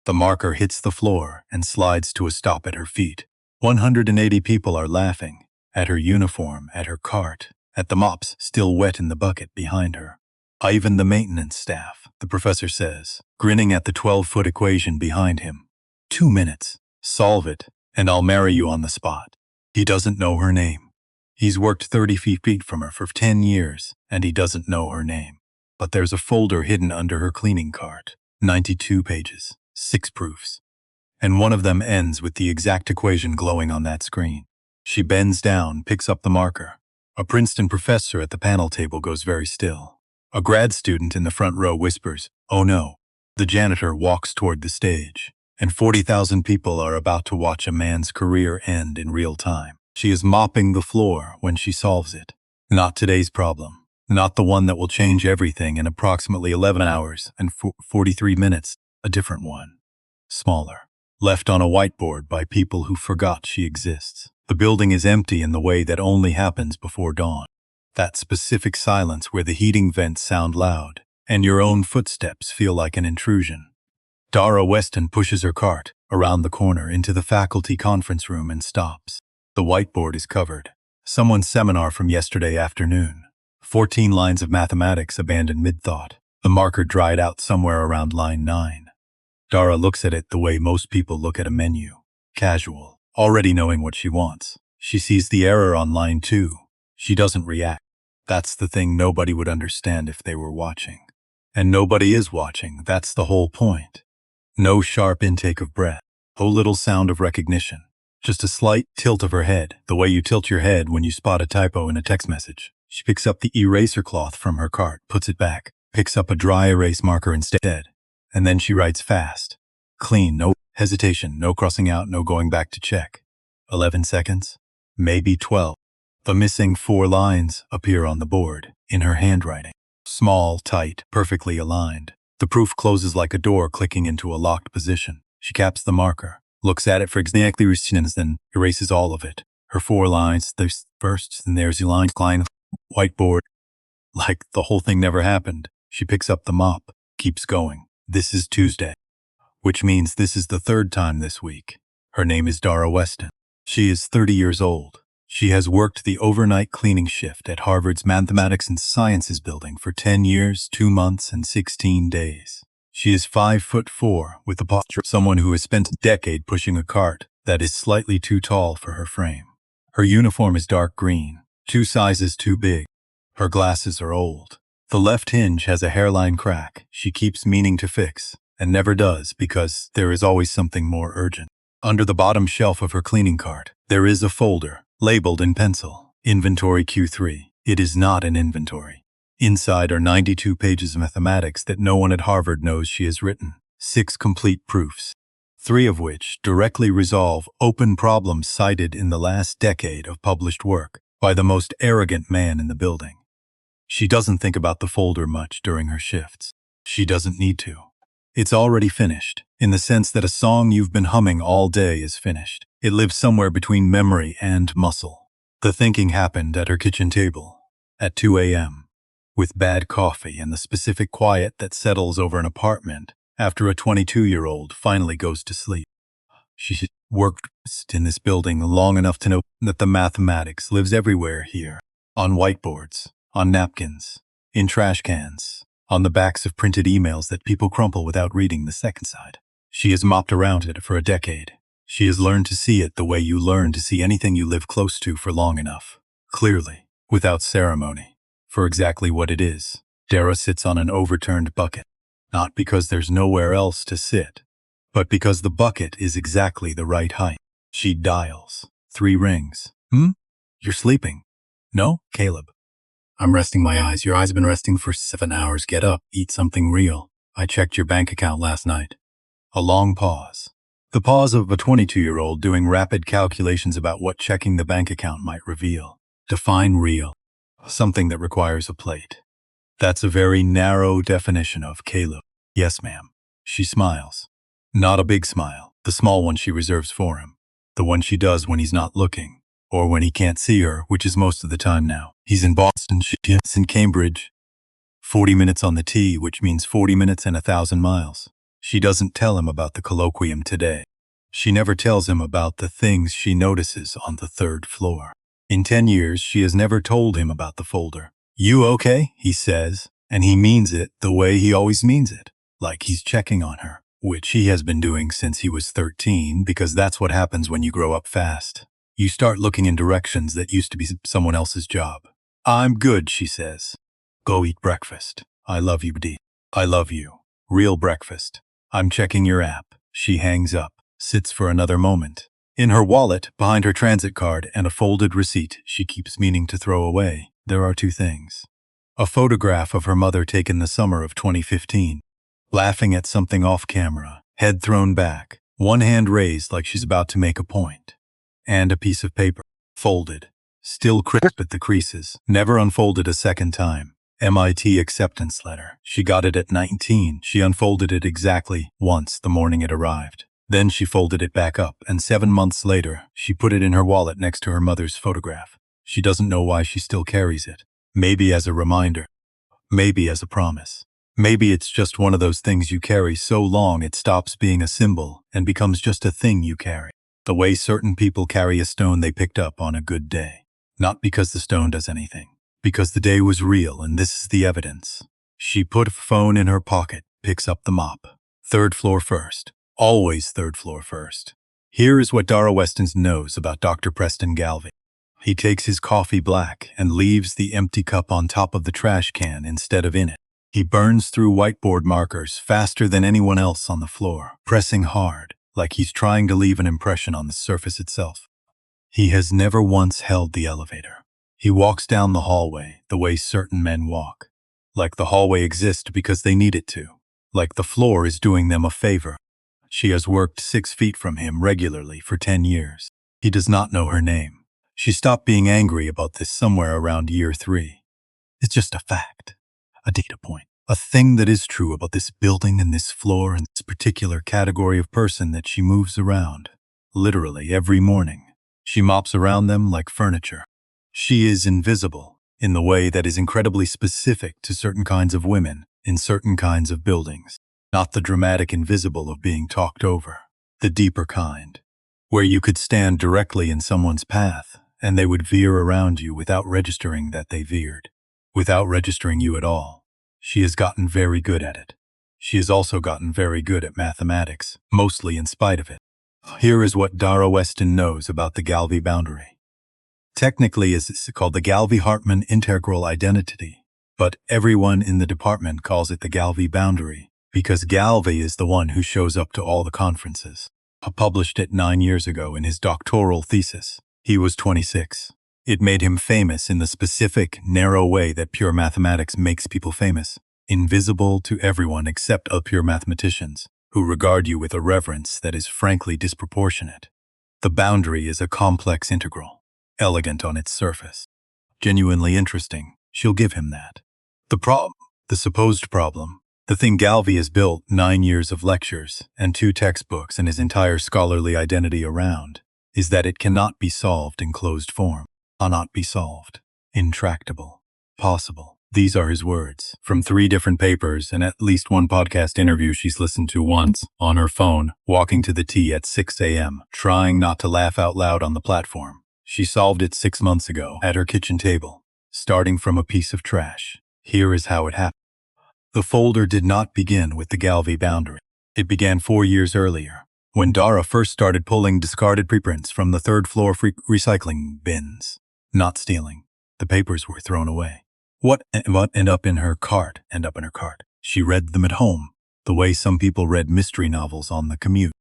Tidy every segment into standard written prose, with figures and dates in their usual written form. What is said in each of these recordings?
The marker hits the floor and slides to a stop at her feet. 180 people are laughing. At her uniform, at her cart, at the mops still wet in the bucket behind her. Even the maintenance staff, the professor says, grinning at the 12-foot equation behind him. 2 minutes. Solve it, and I'll marry you on the spot. He doesn't know her name. He's worked 30 feet from her for 10 years, and he doesn't know her name. But there's a folder hidden under her cleaning cart. 92 pages, 6 proofs. And one of them ends with the exact equation glowing on that screen. She bends down, picks up the marker. A Princeton professor at the panel table goes very still. A grad student in the front row whispers, "Oh no." The janitor walks toward the stage, and 40,000 people are about to watch a man's career end in real time. She is mopping the floor when she solves it. Not today's problem. Not the one that will change everything in approximately 11 hours and 43 minutes. A different one. Smaller. Left on a whiteboard by people who forgot she exists. The building is empty in the way that only happens before dawn. That specific silence where the heating vents sound loud, and your own footsteps feel like an intrusion. Dara Weston pushes her cart around the corner into the faculty conference room and stops. The whiteboard is covered. Someone's seminar from yesterday afternoon. 14 lines of mathematics abandoned mid-thought. The marker dried out somewhere around line 9. Dara looks at it the way most people look at a menu. Casual, already knowing what she wants. She sees the error on line 2. She doesn't react. That's the thing nobody would understand if they were watching. And nobody is watching, that's the whole point. No sharp intake of breath. No little sound of recognition. Just a slight tilt of her head, the way you tilt your head when you spot a typo in a text message. She picks up the eraser cloth from her cart, puts it back, picks up a dry erase marker instead. And then she writes fast. Clean, no hesitation, no crossing out, no going back to check. 11 seconds? Maybe 12. The missing 4 lines appear on the board, in her handwriting. Small, tight, perfectly aligned. The proof closes like a door clicking into a locked position. She caps the marker, looks at it for exactly 3 seconds, then erases all of it. Her 4 lines, there's first, and there's the line, whiteboard. Like the whole thing never happened. She picks up the mop, keeps going. This is Tuesday, which means this is the 3rd time this week. Her name is Dara Weston. She is 30 years old. She has worked the overnight cleaning shift at Harvard's Mathematics and Sciences building for 10 years, 2 months, and 16 days. She is 5'4", with the posture of someone who has spent a decade pushing a cart that is slightly too tall for her frame. Her uniform is dark green, 2 sizes too big. Her glasses are old. The left hinge has a hairline crack she keeps meaning to fix, and never does because there is always something more urgent. Under the bottom shelf of her cleaning cart, there is a folder, labeled in pencil, Inventory Q3. It is not an inventory. Inside are 92 pages of mathematics that no one at Harvard knows she has written. 6 complete proofs, 3 of which directly resolve open problems cited in the last decade of published work by the most arrogant man in the building. She doesn't think about the folder much during her shifts. She doesn't need to. It's already finished, in the sense that a song you've been humming all day is finished. It lives somewhere between memory and muscle. The thinking happened at her kitchen table, at 2 a.m., with bad coffee and the specific quiet that settles over an apartment after a 22-year-old finally goes to sleep. She worked in this building long enough to know that the mathematics lives everywhere here, on whiteboards, on napkins, in trash cans, on the backs of printed emails that people crumple without reading the second side. She has mopped around it for a decade. She has learned to see it the way you learn to see anything you live close to for long enough. Clearly, without ceremony, for exactly what it is. Dara sits on an overturned bucket, not because there's nowhere else to sit, but because the bucket is exactly the right height. She dials. 3 rings. You're sleeping. No, Caleb. I'm resting my eyes. Your eyes have been resting for 7 hours. Get up. Eat something real. I checked your bank account last night. A long pause. The pause of a 22-year-old doing rapid calculations about what checking the bank account might reveal. Define real. Something that requires a plate. That's a very narrow definition of Caleb. Yes, ma'am. She smiles. Not a big smile. The small one she reserves for him. The one she does when he's not looking. Or when he can't see her, which is most of the time now. He's in Boston, she's in Cambridge. 40 minutes on the T, which means 40 minutes and 1,000 miles. She doesn't tell him about the colloquium today. She never tells him about the things she notices on the third floor. In 10 years, she has never told him about the folder. "You okay?" he says, and he means it the way he always means it, like he's checking on her, which he has been doing since he was 13, because that's what happens when you grow up fast. You start looking in directions that used to be someone else's job. "I'm good," she says. "Go eat breakfast. I love you, D. I love you. Real breakfast. I'm checking your app." She hangs up, sits for another moment. In her wallet, behind her transit card and a folded receipt she keeps meaning to throw away, there are two things. A photograph of her mother taken the summer of 2015, laughing at something off camera, head thrown back, one hand raised like she's about to make a point. And a piece of paper, folded, still crisp at the creases, never unfolded a second time. MIT acceptance letter. She got it at 19. She unfolded it exactly once the morning it arrived. Then she folded it back up, and 7 months later, she put it in her wallet next to her mother's photograph. She doesn't know why she still carries it. Maybe as a reminder. Maybe as a promise. Maybe it's just one of those things you carry so long it stops being a symbol and becomes just a thing you carry. The way certain people carry a stone they picked up on a good day. Not because the stone does anything. Because the day was real, and this is the evidence. She put a phone in her pocket, picks up the mop. Third floor first. Always third floor first. Here is what Dara Weston knows about Dr. Preston Galvey. He takes his coffee black and leaves the empty cup on top of the trash can instead of in it. He burns through whiteboard markers faster than anyone else on the floor, pressing hard, like he's trying to leave an impression on the surface itself. He has never once held the elevator. He walks down the hallway the way certain men walk. Like the hallway exists because they need it to. Like the floor is doing them a favor. She has worked 6 feet from him regularly for 10 years. He does not know her name. She stopped being angry about this somewhere around year 3. It's just a fact. A data point. A thing that is true about this building and this floor and this particular category of person that she moves around. Literally every morning. She mops around them like furniture. She is invisible in the way that is incredibly specific to certain kinds of women in certain kinds of buildings. Not the dramatic invisible of being talked over. The deeper kind, where you could stand directly in someone's path and they would veer around you without registering that they veered. Without registering you at all. She has gotten very good at it. She has also gotten very good at mathematics, mostly in spite of it. Here is what Dara Weston knows about the Galvey boundary. Technically, it's called the Galvey-Hartman integral identity, but everyone in the department calls it the Galvey boundary because Galvey is the one who shows up to all the conferences. I published it 9 years ago in his doctoral thesis. He was 26. It made him famous in the specific, narrow way that pure mathematics makes people famous. Invisible to everyone except pure mathematicians, who regard you with a reverence that is frankly disproportionate. The boundary is a complex integral. Elegant on its surface. Genuinely interesting, she'll give him that. The supposed problem, the thing Galvey has built 9 years of lectures and 2 textbooks and his entire scholarly identity around, is that it cannot be solved in closed form. Cannot be solved. Intractable. Possible. These are his words, from 3 different papers and at least 1 podcast interview she's listened to once, on her phone, walking to the T at 6 a.m., trying not to laugh out loud on the platform. She solved it 6 months ago, at her kitchen table, starting from a piece of trash. Here is how it happened. The folder did not begin with the Galvey boundary. It began 4 years earlier, when Dara first started pulling discarded preprints from the 3rd floor recycling bins. Not stealing. The papers were thrown away. What ended up in her cart? She read them at home, the way some people read mystery novels on the commute.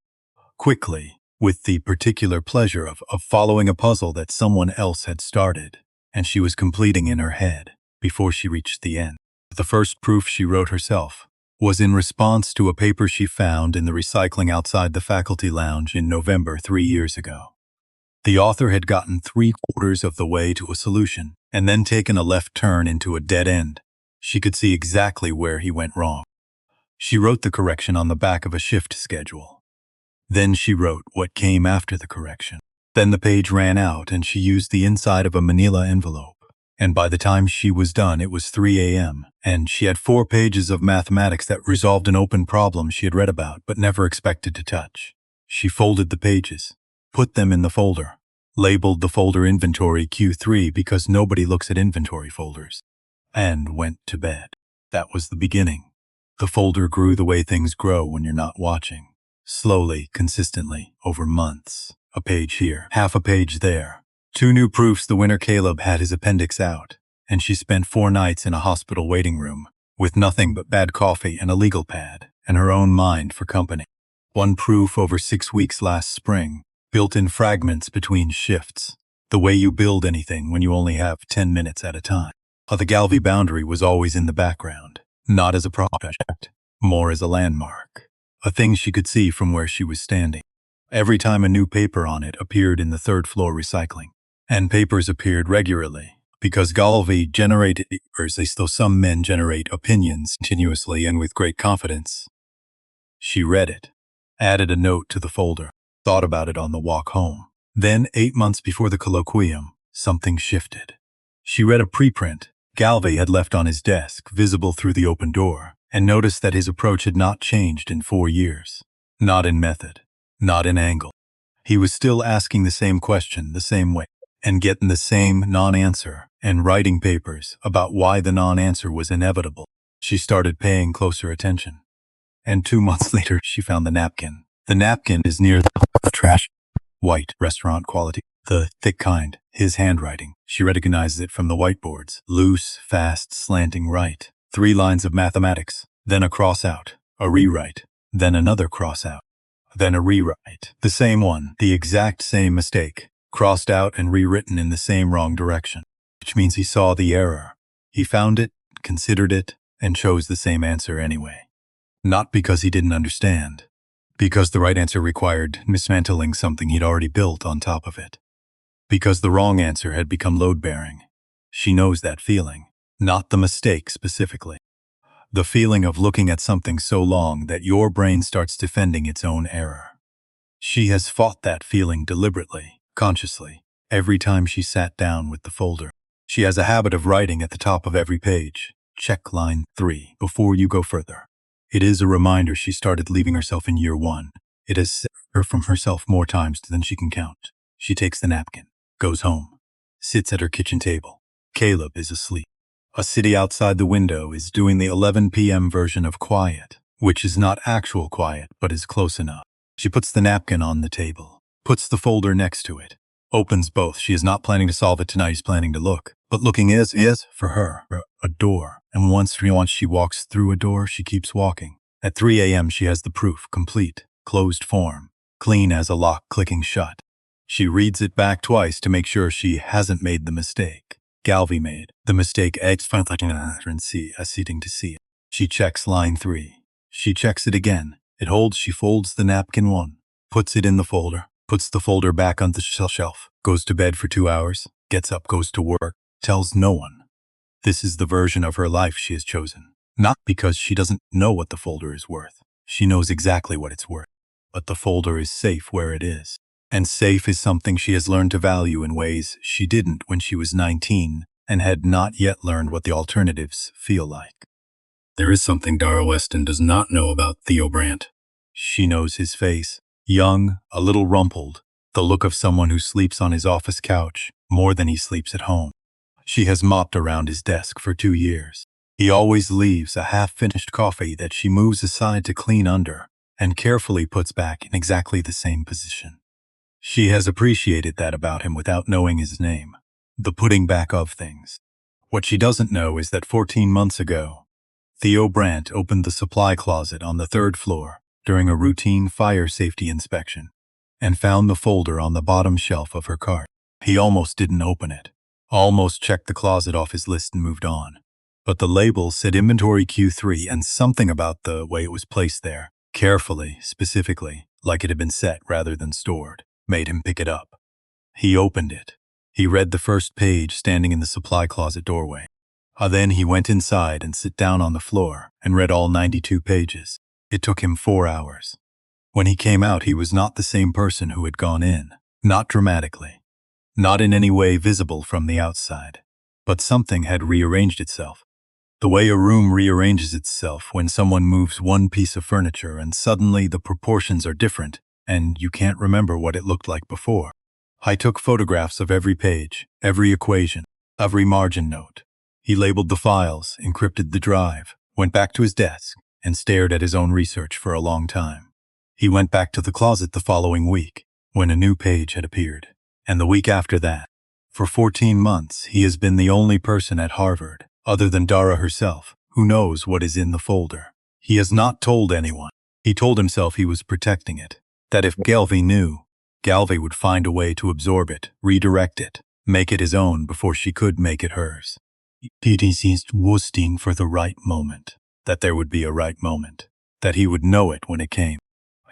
Quickly, with the particular pleasure of following a puzzle that someone else had started, and she was completing in her head before she reached the end. The first proof she wrote herself was in response to a paper she found in the recycling outside the faculty lounge in November 3 years ago. The author had gotten 3/4 of the way to a solution and then taken a left turn into a dead end. She could see exactly where he went wrong. She wrote the correction on the back of a shift schedule. Then she wrote what came after the correction. Then the page ran out and she used the inside of a manila envelope. And by the time she was done, it was 3 a.m., and she had 4 pages of mathematics that resolved an open problem she had read about but never expected to touch. She folded the pages, put them in the folder, labeled the folder Inventory Q3 because nobody looks at inventory folders, and went to bed. That was the beginning. The folder grew the way things grow when you're not watching. Slowly, consistently, over months. A page here, half a page there. 2 new proofs the winter Caleb had his appendix out, and she spent 4 nights in a hospital waiting room, with nothing but bad coffee and a legal pad, and her own mind for company. 1 proof over 6 weeks last spring, built in fragments between shifts, the way you build anything when you only have 10 minutes at a time. The Galvey boundary was always in the background, not as a project, more as a landmark, a thing she could see from where she was standing. Every time a new paper on it appeared in the 3rd floor recycling, and papers appeared regularly, because Galvey generated papers as though some men generate opinions continuously and with great confidence. She read it, added a note to the folder, thought about it on the walk home. Then, 8 months before the colloquium, something shifted. She read a preprint Galvey had left on his desk, visible through the open door, and noticed that his approach had not changed in 4 years. Not in method, not in angle. He was still asking the same question the same way, and getting the same non-answer, and writing papers about why the non-answer was inevitable. She started paying closer attention. And 2 months later, she found the napkin. The napkin is near the trash. White, restaurant quality. The thick kind, his handwriting. She recognizes it from the whiteboards. Loose, fast, slanting right. 3 lines of mathematics. Then a cross out. A rewrite. Then another cross out. Then a rewrite. The same one. The exact same mistake. Crossed out and rewritten in the same wrong direction. Which means he saw the error. He found it, considered it, and chose the same answer anyway. Not because he didn't understand. Because the right answer required dismantling something he'd already built on top of it. Because the wrong answer had become load-bearing. She knows that feeling, not the mistake specifically. The feeling of looking at something so long that your brain starts defending its own error. She has fought that feeling deliberately, consciously, every time she sat down with the folder. She has a habit of writing at the top of every page, check line 3, before you go further. It is a reminder she started leaving herself in year 1. It has saved her from herself more times than she can count. She takes the napkin, goes home, sits at her kitchen table. Caleb is asleep. A city outside the window is doing the 11 p.m. version of quiet, which is not actual quiet, but is close enough. She puts the napkin on the table, puts the folder next to it, opens both. She is not planning to solve it tonight, she's planning to look. But looking is, for her, a door. And once she walks through a door, she keeps walking. At 3 a.m., she has the proof, complete, closed form, clean as a lock clicking shut. She reads it back twice to make sure she hasn't made the mistake Galvey made. The mistake seating to see it. She checks line 3. She checks it again. It holds. She folds the napkin 1, puts it in the folder, puts the folder back on the shelf, goes to bed for 2 hours, gets up, goes to work, tells no one. This is the version of her life she has chosen. Not because she doesn't know what the folder is worth. She knows exactly what it's worth. But the folder is safe where it is. And safe is something she has learned to value in ways she didn't when she was 19 and had not yet learned what the alternatives feel like. There is something Dara Weston does not know about Theo Brandt. She knows his face. Young, a little rumpled, the look of someone who sleeps on his office couch more than he sleeps at home. She has mopped around his desk for 2 years. He always leaves a half-finished coffee that she moves aside to clean under and carefully puts back in exactly the same position. She has appreciated that about him without knowing his name, the putting back of things. What she doesn't know is that 14 months ago, Theo Brandt opened the supply closet on the 3rd floor during a routine fire safety inspection and found the folder on the bottom shelf of her cart. He almost didn't open it. Almost checked the closet off his list and moved on. But the label said Inventory Q3 and something about the way it was placed there, carefully, specifically, like it had been set rather than stored, made him pick it up. He opened it. He read the first page standing in the supply closet doorway. Then he went inside and sat down on the floor and read all 92 pages. It took him 4 hours. When he came out, he was not the same person who had gone in, not dramatically. Not in any way visible from the outside. but something had rearranged itself. The way a room rearranges itself when someone moves one piece of furniture and suddenly the proportions are different and you can't remember what it looked like before. I took photographs of every page, every equation, every margin note. He labeled the files, encrypted the drive, went back to his desk, and stared at his own research for a long time. He went back to the closet the following week, when a new page had appeared, and the week after that. For 14 months, he has been the only person at Harvard, other than Dara herself, who knows what is in the folder. He has not told anyone. He told himself he was protecting it, that if Galvey knew, Galvey would find a way to absorb it, redirect it, make it his own before she could make it hers. He ceased waiting for the right moment, that there would be a right moment, that he would know it when it came.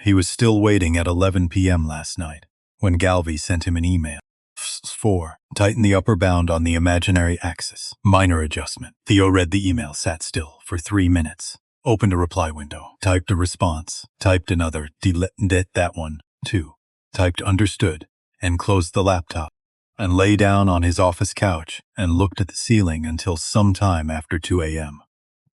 He was still waiting at 11 p.m. last night, when Galvey sent him an email. 4. Tighten the upper bound on the imaginary axis. Minor adjustment. Theo read the email, sat still for 3 minutes. Opened a reply window. Typed a response. Typed another. Delete that one, too. Typed understood, and closed the laptop, and lay down on his office couch and looked at the ceiling until sometime after 2 a.m.,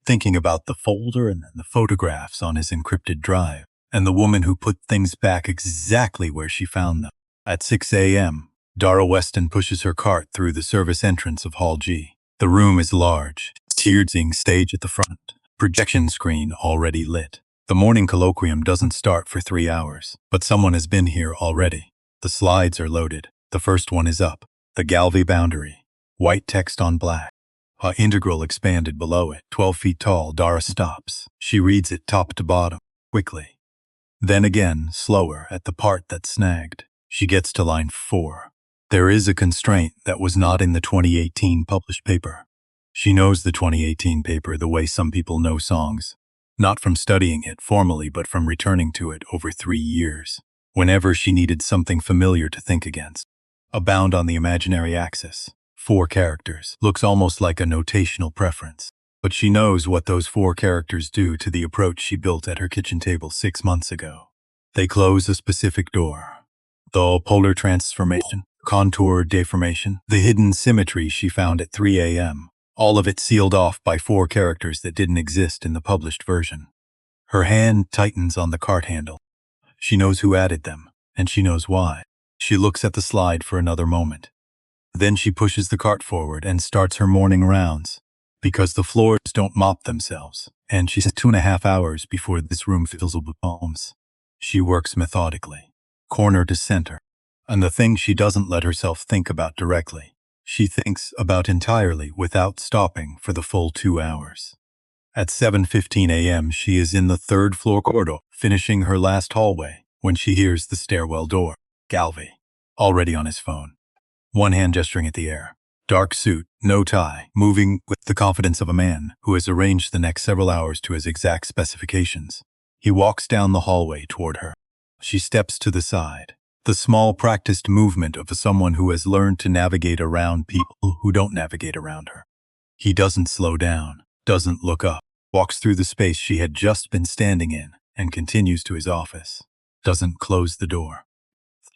thinking about the folder and the photographs on his encrypted drive, and the woman who put things back exactly where she found them. At 6 a.m., Dara Weston pushes her cart through the service entrance of Hall G. The room is large, tiered stage at the front, projection screen already lit. The morning colloquium doesn't start for 3 hours, but someone has been here already. The slides are loaded. The first one is up. The Galvey boundary. White text on black. A integral expanded below it. 12 feet tall. Dara stops. She reads it top to bottom, quickly. Then again, slower, at the part that's snagged. She gets to line 4. There is a constraint that was not in the 2018 published paper. She knows the 2018 paper the way some people know songs. Not from studying it formally, but from returning to it over 3 years, whenever she needed something familiar to think against. A bound on the imaginary axis, 4 characters, looks almost like a notational preference. But she knows what those 4 characters do to the approach she built at her kitchen table 6 months ago. They close a specific door. The polar transformation, contour deformation, the hidden symmetry she found at 3 a.m., all of it sealed off by 4 characters that didn't exist in the published version. Her hand tightens on the cart handle. She knows who added them, and she knows why. She looks at the slide for another moment. Then she pushes the cart forward and starts her morning rounds, because the floors don't mop themselves, and she says 2.5 hours before this room fills with poems. She works methodically, corner to center, and the thing she doesn't let herself think about directly, she thinks about entirely without stopping for the full 2 hours. At 7:15 a.m., she is in the 3rd floor corridor, finishing her last hallway, when she hears the stairwell door. Galvey, already on his phone, one hand gesturing at the air. Dark suit, no tie, moving with the confidence of a man who has arranged the next several hours to his exact specifications. He walks down the hallway toward her. She steps to the side. The small practiced movement of someone who has learned to navigate around people who don't navigate around her. He doesn't slow down, doesn't look up, walks through the space she had just been standing in, and continues to his office. Doesn't close the door.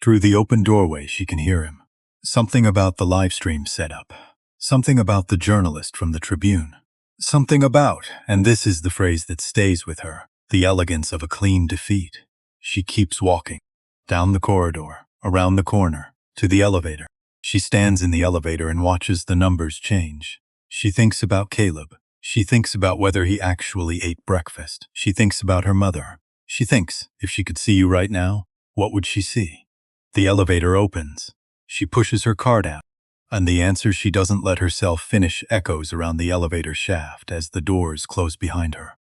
Through the open doorway she can hear him. Something about the live stream setup. Something about the journalist from the Tribune. Something about, and this is the phrase that stays with her, the elegance of a clean defeat. She keeps walking. Down the corridor, around the corner, to the elevator. She stands in the elevator and watches the numbers change. She thinks about Caleb. She thinks about whether he actually ate breakfast. She thinks about her mother. She thinks, if she could see you right now, what would she see? The elevator opens. She pushes her cart out, and the answer she doesn't let herself finish echoes around the elevator shaft as the doors close behind her.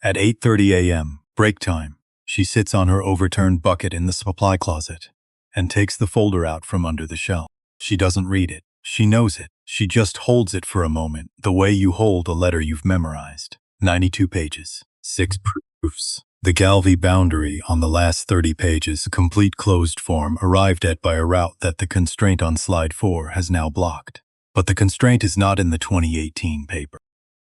At 8:30 a.m., break time, she sits on her overturned bucket in the supply closet and takes the folder out from under the shelf. She doesn't read it. She knows it. She just holds it for a moment, the way you hold a letter you've memorized. 92 pages, 6 proofs. The Galvey boundary on the last 30 pages, complete closed form, arrived at by a route that the constraint on slide 4 has now blocked. But the constraint is not in the 2018 paper.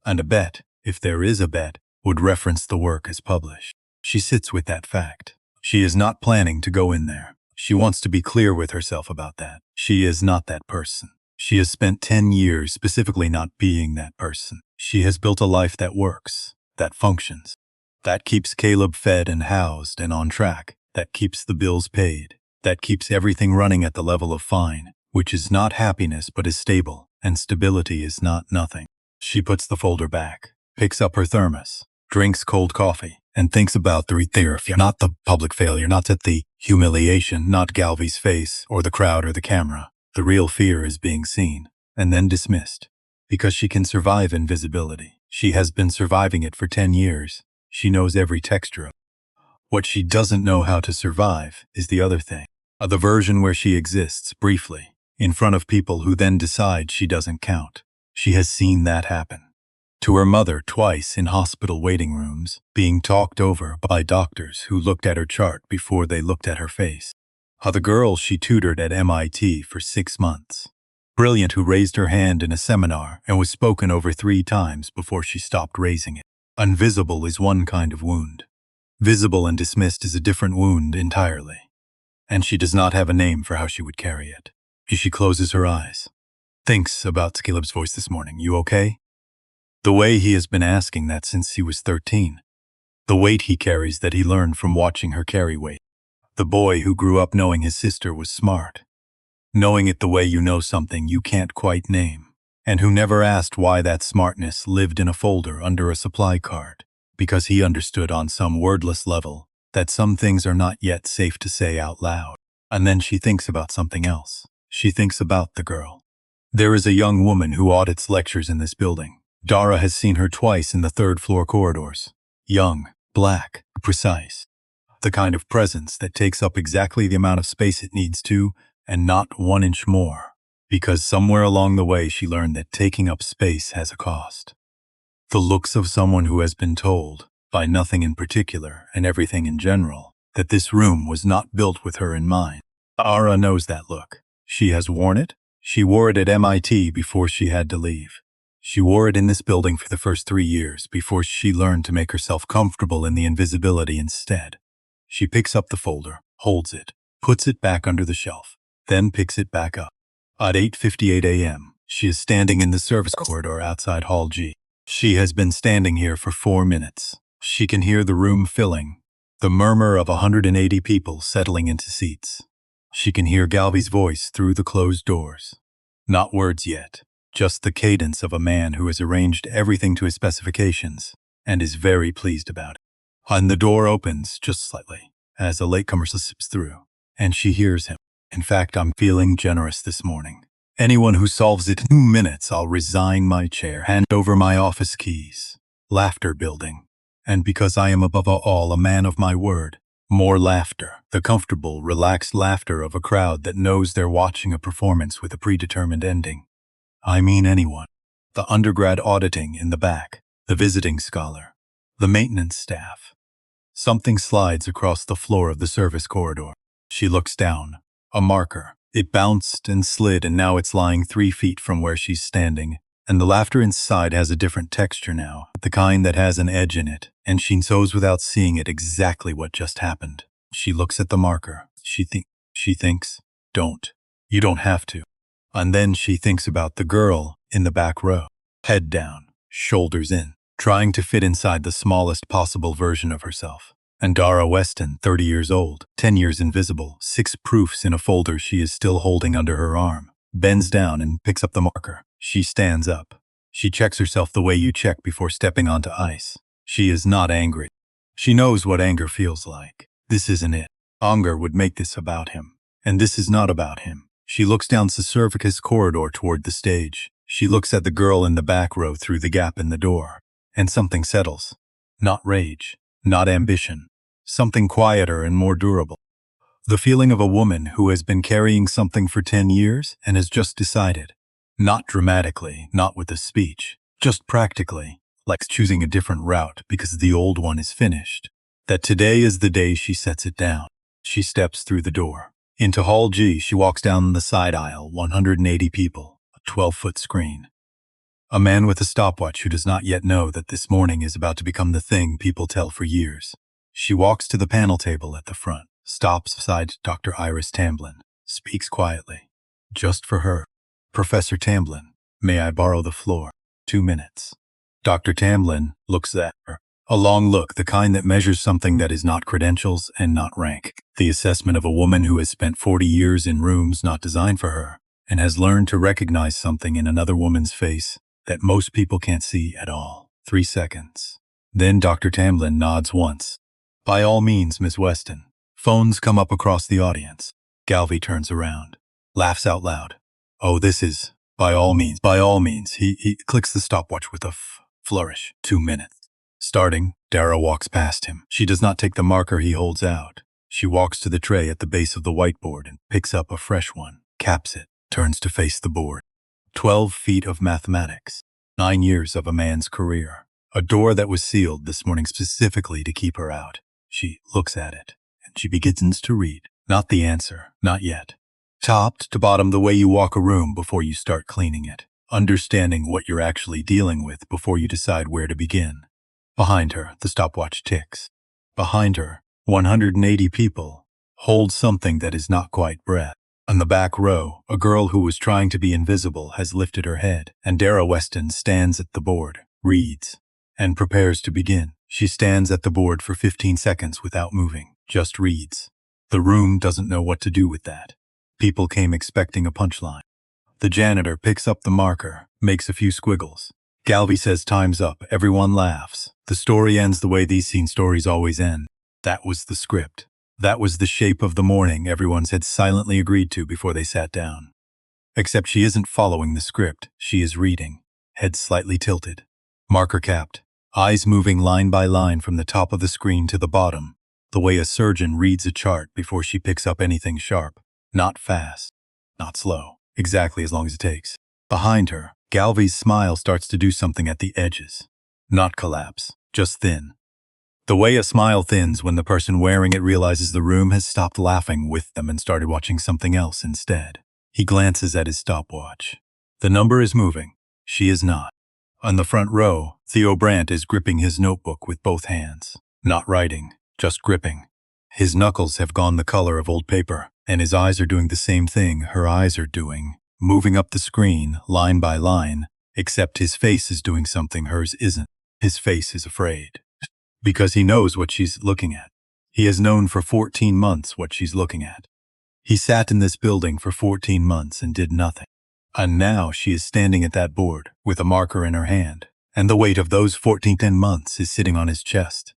And a bet, if there is a bet, would reference the work as published. She sits with that fact. She is not planning to go in there. She wants to be clear with herself about that. She is not that person. She has spent 10 years specifically not being that person. She has built a life that works, that functions, that keeps Caleb fed and housed and on track, that keeps the bills paid, that keeps everything running at the level of fine, which is not happiness but is stable, and stability is not nothing. She puts the folder back, picks up her thermos, drinks cold coffee, and thinks about the therapy, not the public failure, not at the humiliation, not Galvy's face or the crowd or the camera. The real fear is being seen, and then dismissed. Because she can survive invisibility. She has been surviving it for 10 years. She knows every texture of it. What she doesn't know how to survive is the other thing. The version where she exists, briefly, in front of people who then decide she doesn't count. She has seen that happen. To her mother twice in hospital waiting rooms, being talked over by doctors who looked at her chart before they looked at her face. The girl she tutored at MIT for 6 months. Brilliant, who raised her hand in a seminar and was spoken over 3 times before she stopped raising it. Invisible is one kind of wound. Visible and dismissed is a different wound entirely. And she does not have a name for how she would carry it. She closes her eyes. Thinks about Caleb's voice this morning. You okay? The way he has been asking that since he was 13. The weight he carries that he learned from watching her carry weight. The boy who grew up knowing his sister was smart. Knowing it the way you know something you can't quite name. And who never asked why that smartness lived in a folder under a supply card. Because he understood on some wordless level that some things are not yet safe to say out loud. And then she thinks about something else. She thinks about the girl. There is a young woman who audits lectures in this building. Dara has seen her twice in the 3rd floor corridors. Young, black, precise. The kind of presence that takes up exactly the amount of space it needs to, and not 1 inch more. Because somewhere along the way she learned that taking up space has a cost. The looks of someone who has been told, by nothing in particular and everything in general, that this room was not built with her in mind. Ara knows that look. She has worn it. She wore it at MIT before she had to leave. She wore it in this building for the first 3 years before she learned to make herself comfortable in the invisibility instead. She picks up the folder, holds it, puts it back under the shelf, then picks it back up. At 8:58 a.m., she is standing in the service corridor outside Hall G. She has been standing here for 4 minutes. She can hear the room filling, the murmur of 180 people settling into seats. She can hear Galvy's voice through the closed doors. Not words yet, just the cadence of a man who has arranged everything to his specifications and is very pleased about it. And the door opens just slightly as a latecomer slips through, and she hears him. In fact, I'm feeling generous this morning. Anyone who solves it in 2 minutes, I'll resign my chair, hand over my office keys. Laughter building. And because I am above all a man of my word, more laughter. The comfortable, relaxed laughter of a crowd that knows they're watching a performance with a predetermined ending. I mean anyone. The undergrad auditing in the back, the visiting scholar, the maintenance staff. Something slides across the floor of the service corridor. She looks down. A marker. It bounced and slid, and now it's lying 3 feet from where she's standing. And the laughter inside has a different texture now, the kind that has an edge in it, and she knows without seeing it exactly what just happened. She looks at the marker. She thinks, don't. You don't have to. And then she thinks about the girl in the back row, head down, shoulders in, trying to fit inside the smallest possible version of herself. And Dara Weston, 30 years old, 10 years invisible, 6 proofs in a folder she is still holding under her arm, bends down and picks up the marker. She stands up. She checks herself the way you check before stepping onto ice. She is not angry. She knows what anger feels like. This isn't it. Anger would make this about him. And this is not about him. She looks down the Cervicus corridor toward the stage. She looks at the girl in the back row through the gap in the door. And something settles. Not rage. Not ambition. Something quieter and more durable. The feeling of a woman who has been carrying something for 10 years and has just decided. Not dramatically, not with a speech, just practically, like choosing a different route because the old one is finished. That today is the day she sets it down. She steps through the door. Into Hall G, she walks down the side aisle, 180 people, a 12-foot screen. A man with a stopwatch who does not yet know that this morning is about to become the thing people tell for years. She walks to the panel table at the front, stops beside Dr. Iris Tamblyn, speaks quietly. Just for her. Professor Tamblyn, may I borrow the floor? 2 minutes. Dr. Tamblyn looks at her. A long look, the kind that measures something that is not credentials and not rank. The assessment of a woman who has spent 40 years in rooms not designed for her and has learned to recognize something in another woman's face that most people can't see at all. 3 seconds. Then Dr. Tamblyn nods once. By all means, Miss Weston. Phones come up across the audience. Galvey turns around, laughs out loud. Oh, this is, by all means, by all means. He clicks the stopwatch with a flourish. 2 minutes. Starting, Dara walks past him. She does not take the marker he holds out. She walks to the tray at the base of the whiteboard and picks up a fresh one, caps it, turns to face the board. 12 feet of mathematics. 9 years of a man's career. A door that was sealed this morning specifically to keep her out. She looks at it, and she begins to read. Not the answer, not yet. Top to bottom, the way you walk a room before you start cleaning it. Understanding what you're actually dealing with before you decide where to begin. Behind her, the stopwatch ticks. Behind her, 180 people hold something that is not quite breath. On the back row, a girl who was trying to be invisible has lifted her head, and Dara Weston stands at the board, reads, and prepares to begin. She stands at the board for 15 seconds without moving, just reads. The room doesn't know what to do with that. People came expecting a punchline. The janitor picks up the marker, makes a few squiggles. Galvey says time's up. Everyone laughs. The story ends the way these scene stories always end. That was the script. That was the shape of the morning everyone's had silently agreed to before they sat down. Except she isn't following the script. She is reading, head slightly tilted. Marker capped, eyes moving line by line from the top of the screen to the bottom, the way a surgeon reads a chart before she picks up anything sharp. Not fast, not slow, exactly as long as it takes. Behind her, Galvey's smile starts to do something at the edges. Not collapse, just thin. The way a smile thins when the person wearing it realizes the room has stopped laughing with them and started watching something else instead. He glances at his stopwatch. The number is moving. She is not. On the front row, Theo Brandt is gripping his notebook with both hands. Not writing, just gripping. His knuckles have gone the color of old paper, and his eyes are doing the same thing her eyes are doing. Moving up the screen, line by line, except his face is doing something hers isn't. His face is afraid. Because he knows what she's looking at. He has known for 14 months what she's looking at. He sat in this building for 14 months and did nothing. And now she is standing at that board with a marker in her hand, and the weight of those 14 months is sitting on his chest.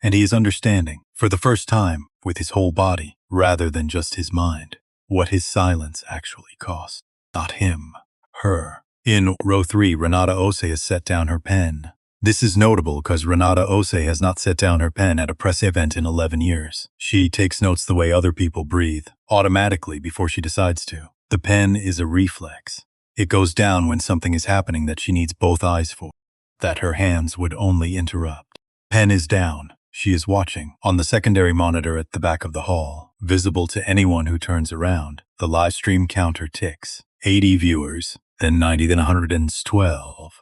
And he is understanding, for the first time, with his whole body, rather than just his mind, what his silence actually cost. Not him, her. In row 3, Renata Ose has set down her pen. This is notable because Renata Ose has not set down her pen at a press event in 11 years. She takes notes the way other people breathe, automatically before she decides to. The pen is a reflex. It goes down when something is happening that she needs both eyes for, that her hands would only interrupt. Pen is down. She is watching. On the secondary monitor at the back of the hall, visible to anyone who turns around, the live stream counter ticks. 80 viewers, then 90, then 112.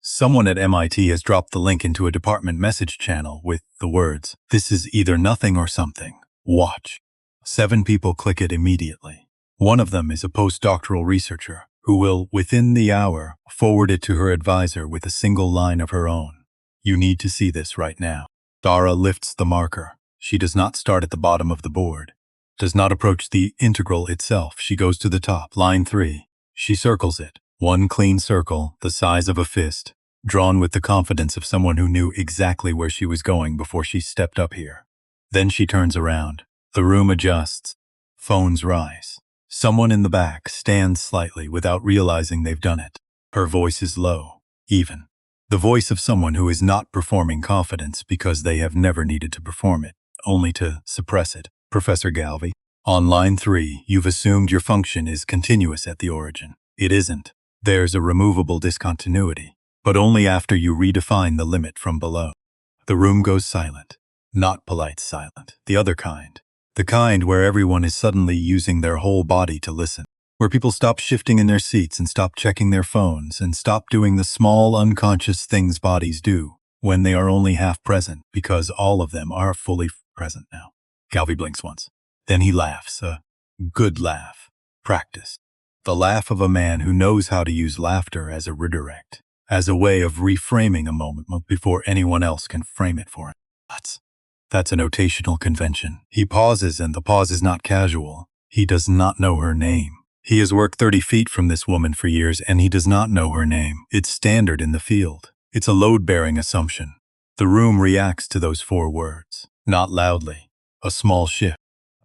Someone at MIT has dropped the link into a department message channel with the words, "This is either nothing or something. Watch." 7 people click it immediately. One of them is a postdoctoral researcher who will, within the hour, forward it to her advisor with a single line of her own. You need to see this right now. Dara lifts the marker. She does not start at the bottom of the board. Does not approach the integral itself. She goes to the top, line 3. She circles it. One clean circle, the size of a fist, drawn with the confidence of someone who knew exactly where she was going before she stepped up here. Then she turns around. The room adjusts. Phones rise. Someone in the back stands slightly without realizing they've done it. Her voice is low, even. The voice of someone who is not performing confidence because they have never needed to perform it, only to suppress it. Professor Galvey, on line 3, you've assumed your function is continuous at the origin. It isn't. There's a removable discontinuity, but only after you redefine the limit from below. The room goes silent. Not polite silent, the other kind. The kind where everyone is suddenly using their whole body to listen. Where people stop shifting in their seats and stop checking their phones and stop doing the small unconscious things bodies do when they are only half present because all of them are fully present now. Galvey blinks once. Then he laughs, a good laugh, practiced. The laugh of a man who knows how to use laughter as a redirect, as a way of reframing a moment before anyone else can frame it for him. That's a notational convention. He pauses, and the pause is not casual. He does not know her name. He has worked 30 feet from this woman for years, and he does not know her name. It's standard in the field. It's a load-bearing assumption. The room reacts to those 4 words. Not loudly. A small shift.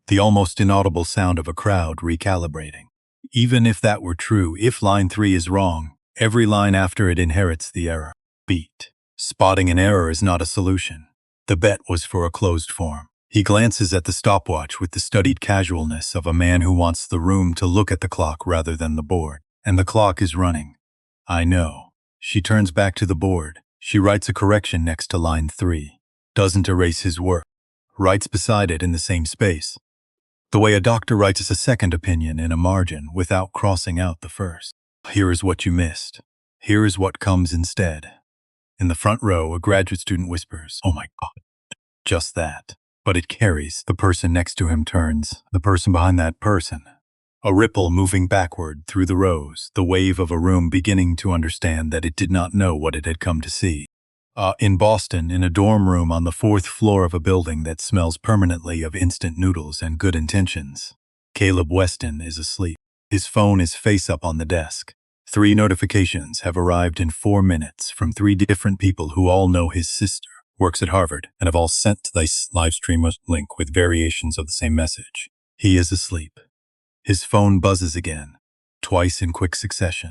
The almost inaudible sound of a crowd recalibrating. Even if that were true, if line 3 is wrong, every line after it inherits the error. Beat. Spotting an error is not a solution. The bet was for a closed form. He glances at the stopwatch with the studied casualness of a man who wants the room to look at the clock rather than the board. And the clock is running. I know. She turns back to the board. She writes a correction next to line 3. Doesn't erase his work. Writes beside it in the same space. The way a doctor writes a second opinion in a margin without crossing out the first. Here is what you missed. Here is what comes instead. In the front row, a graduate student whispers, "Oh my God." Just that. But it carries. The person next to him turns. The person behind that person. A ripple moving backward through the rows, the wave of a room beginning to understand that it did not know what it had come to see. In Boston, in a dorm room on the 4th floor of a building that smells permanently of instant noodles and good intentions, Caleb Weston is asleep. His phone is face up on the desk. 3 notifications have arrived in 4 minutes from 3 different people who all know his sister works at Harvard and have all sent this live stream link with variations of the same message. He is asleep. His phone buzzes again, twice in quick succession,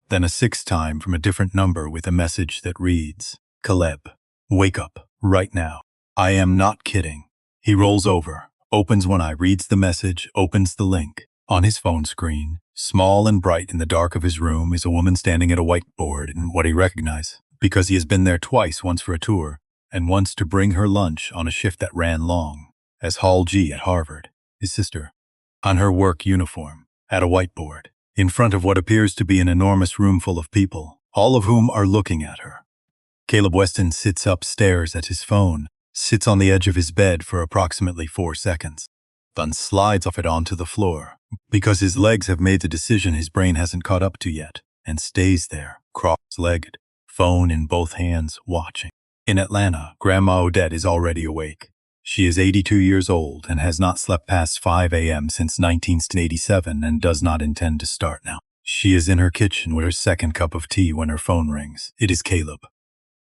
then a 6th time from a different number with a message that reads, "Caleb, wake up, right now. I am not kidding." He rolls over, opens one eye, reads the message, opens the link. On his phone screen, small and bright in the dark of his room, is a woman standing at a whiteboard in what he recognizes, because he has been there twice, once for a tour, and once to bring her lunch on a shift that ran long, as Hall G at Harvard, his sister, on her work uniform, at a whiteboard, in front of what appears to be an enormous room full of people, all of whom are looking at her. Caleb Weston sits up, stares at his phone, sits on the edge of his bed for approximately 4 seconds, then slides off it onto the floor, because his legs have made the decision his brain hasn't caught up to yet, and stays there, cross-legged, phone in both hands, watching. In Atlanta, Grandma Odette is already awake. She is 82 years old and has not slept past 5 a.m. since 1987 and does not intend to start now. She is in her kitchen with her 2nd cup of tea when her phone rings. It is Caleb.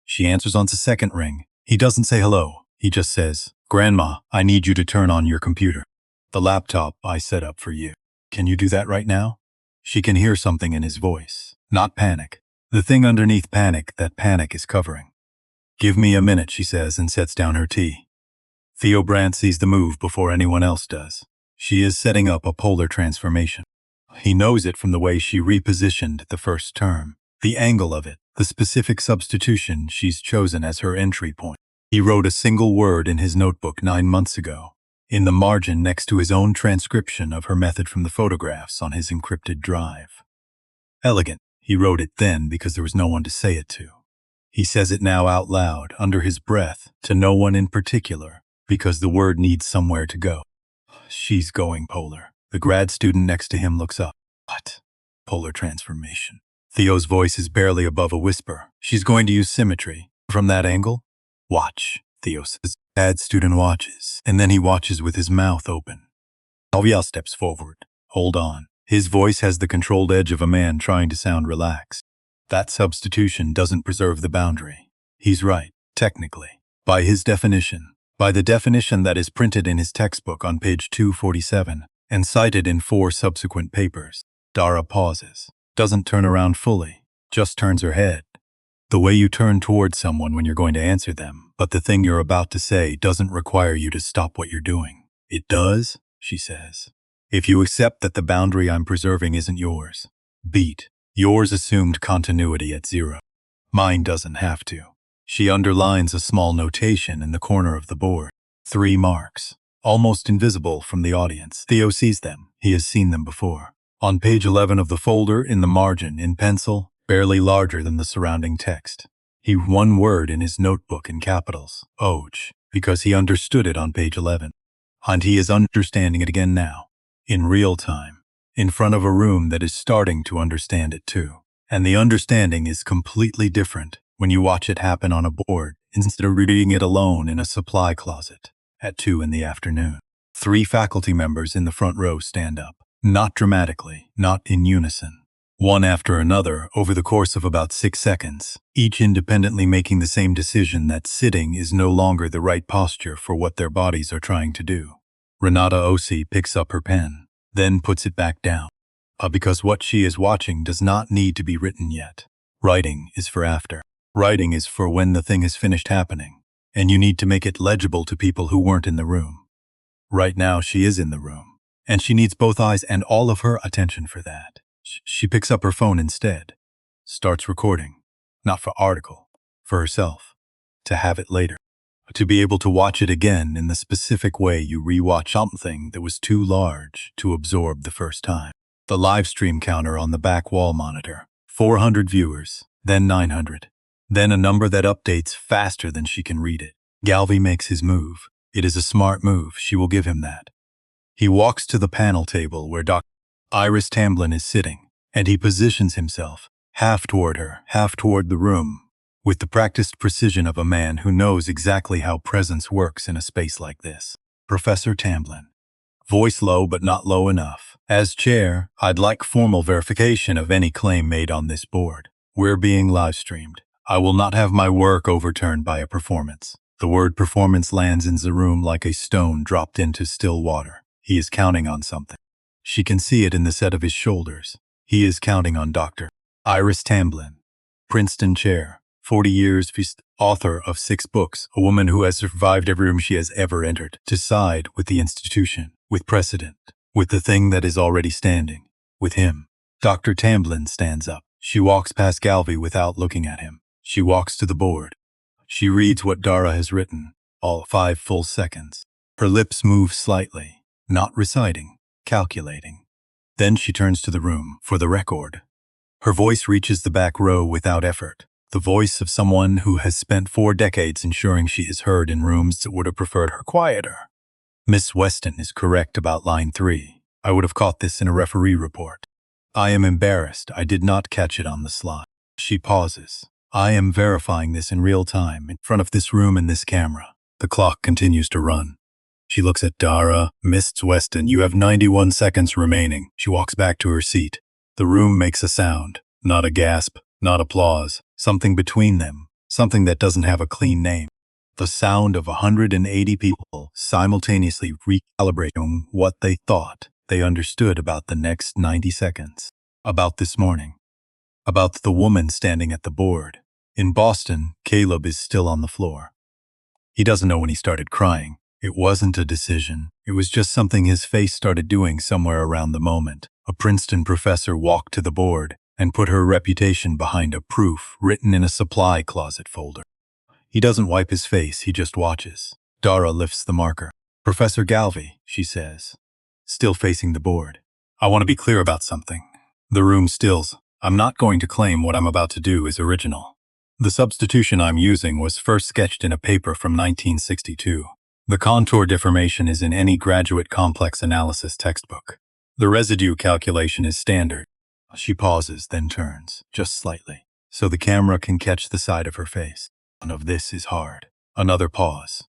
She answers on the 2nd ring. He doesn't say hello. He just says, "Grandma, I need you to turn on your computer. The laptop I set up for you. Can you do that right now?" She can hear something in his voice. Not panic. The thing underneath panic that panic is covering. "Give me a minute," she says, and sets down her tea. Theo Brandt sees the move before anyone else does. She is setting up a polar transformation. He knows it from the way she repositioned the first term, the angle of it, the specific substitution she's chosen as her entry point. He wrote a single word in his notebook 9 months ago, in the margin next to his own transcription of her method from the photographs on his encrypted drive. Elegant. He wrote it then because there was no one to say it to. He says it now out loud, under his breath, to no one in particular, because the word needs somewhere to go. She's going polar. The grad student next to him looks up. What? Polar transformation. Theo's voice is barely above a whisper. She's going to use symmetry. From that angle? Watch, Theo says. Grad student watches, and then he watches with his mouth open. Alvial steps forward. Hold on. His voice has the controlled edge of a man trying to sound relaxed. That substitution doesn't preserve the boundary. He's right, technically. By his definition. By the definition that is printed in his textbook on page 247 and cited in 4 subsequent papers. Dara pauses. Doesn't turn around fully. Just turns her head. The way you turn towards someone when you're going to answer them, but the thing you're about to say doesn't require you to stop what you're doing. It does, she says. If you accept that the boundary I'm preserving isn't yours. Beat. Yours assumed continuity at 0. Mine doesn't have to. She underlines a small notation in the corner of the board. 3 marks. Almost invisible from the audience. Theo sees them. He has seen them before. On page 11 of the folder, in the margin, in pencil, barely larger than the surrounding text. He one word in his notebook in capitals. Oj, because he understood it on page 11. And he is understanding it again now. In real time. in front of a room that is starting to understand it too. And the understanding is completely different when you watch it happen on a board instead of reading it alone in a supply closet at 2 in the afternoon. 3 faculty members in the front row stand up, not dramatically, not in unison, one after another over the course of about 6 seconds, each independently making the same decision that sitting is no longer the right posture for what their bodies are trying to do. Renata Osi picks up her pen, then puts it back down, because what she is watching does not need to be written yet. Writing is for after. Writing is for when the thing is finished happening, and you need to make it legible to people who weren't in the room. Right now she is in the room, and she needs both eyes and all of her attention for that. She picks up her phone instead, starts recording, not for article, for herself, to have it later, to be able to watch it again in the specific way you rewatch something that was too large to absorb the first time. The live stream counter on the back wall monitor, 400 viewers, then 900, then a number that updates faster than she can read it. Galvi makes his move. It is a smart move, she will give him that. He walks to the panel table where Dr. Iris Tamblyn is sitting, and he positions himself, half toward her, half toward the room, with the practiced precision of a man who knows exactly how presence works in a space like this. Professor Tamblyn. Voice low but not low enough. As chair, I'd like formal verification of any claim made on this board. We're being live streamed. I will not have my work overturned by a performance. The word performance lands in the room like a stone dropped into still water. He is counting on something. She can see it in the set of his shoulders. He is counting on Dr. Iris Tamblyn, Princeton chair, 40 years, author of 6 books, a woman who has survived every room she has ever entered, to side with the institution, with precedent, with the thing that is already standing, with him. Dr. Tamblyn stands up. She walks past Galvi without looking at him. She walks to the board. She reads what Dara has written, all 5 full seconds. Her lips move slightly, not reciting, calculating. Then she turns to the room for the record. Her voice reaches the back row without effort, the voice of someone who has spent 4 decades ensuring she is heard in rooms that would have preferred her quieter. Miss Weston is correct about line 3. I would have caught this in a referee report. I am embarrassed I did not catch it on the slide. She pauses. I am verifying this in real time, in front of this room and this camera. The clock continues to run. She looks at Dara. Miss Weston, you have 91 seconds remaining. She walks back to her seat. The room makes a sound. Not a gasp, not applause. Something between them. Something that doesn't have a clean name. The sound of 180 people simultaneously recalibrating what they thought they understood about the next 90 seconds. About this morning. About the woman standing at the board. In Boston, Caleb is still on the floor. He doesn't know when he started crying. It wasn't a decision. It was just something his face started doing somewhere around the moment. A Princeton professor walked to the board and put her reputation behind a proof written in a supply closet folder. He doesn't wipe his face, he just watches. Dara lifts the marker. Professor Galvi, she says, still facing the board. I want to be clear about something. The room stills. I'm not going to claim what I'm about to do is original. The substitution I'm using was first sketched in a paper from 1962. The contour deformation is in any graduate complex analysis textbook. The residue calculation is standard. She pauses, then turns, just slightly, so the camera can catch the side of her face. None of this is hard. Another pause.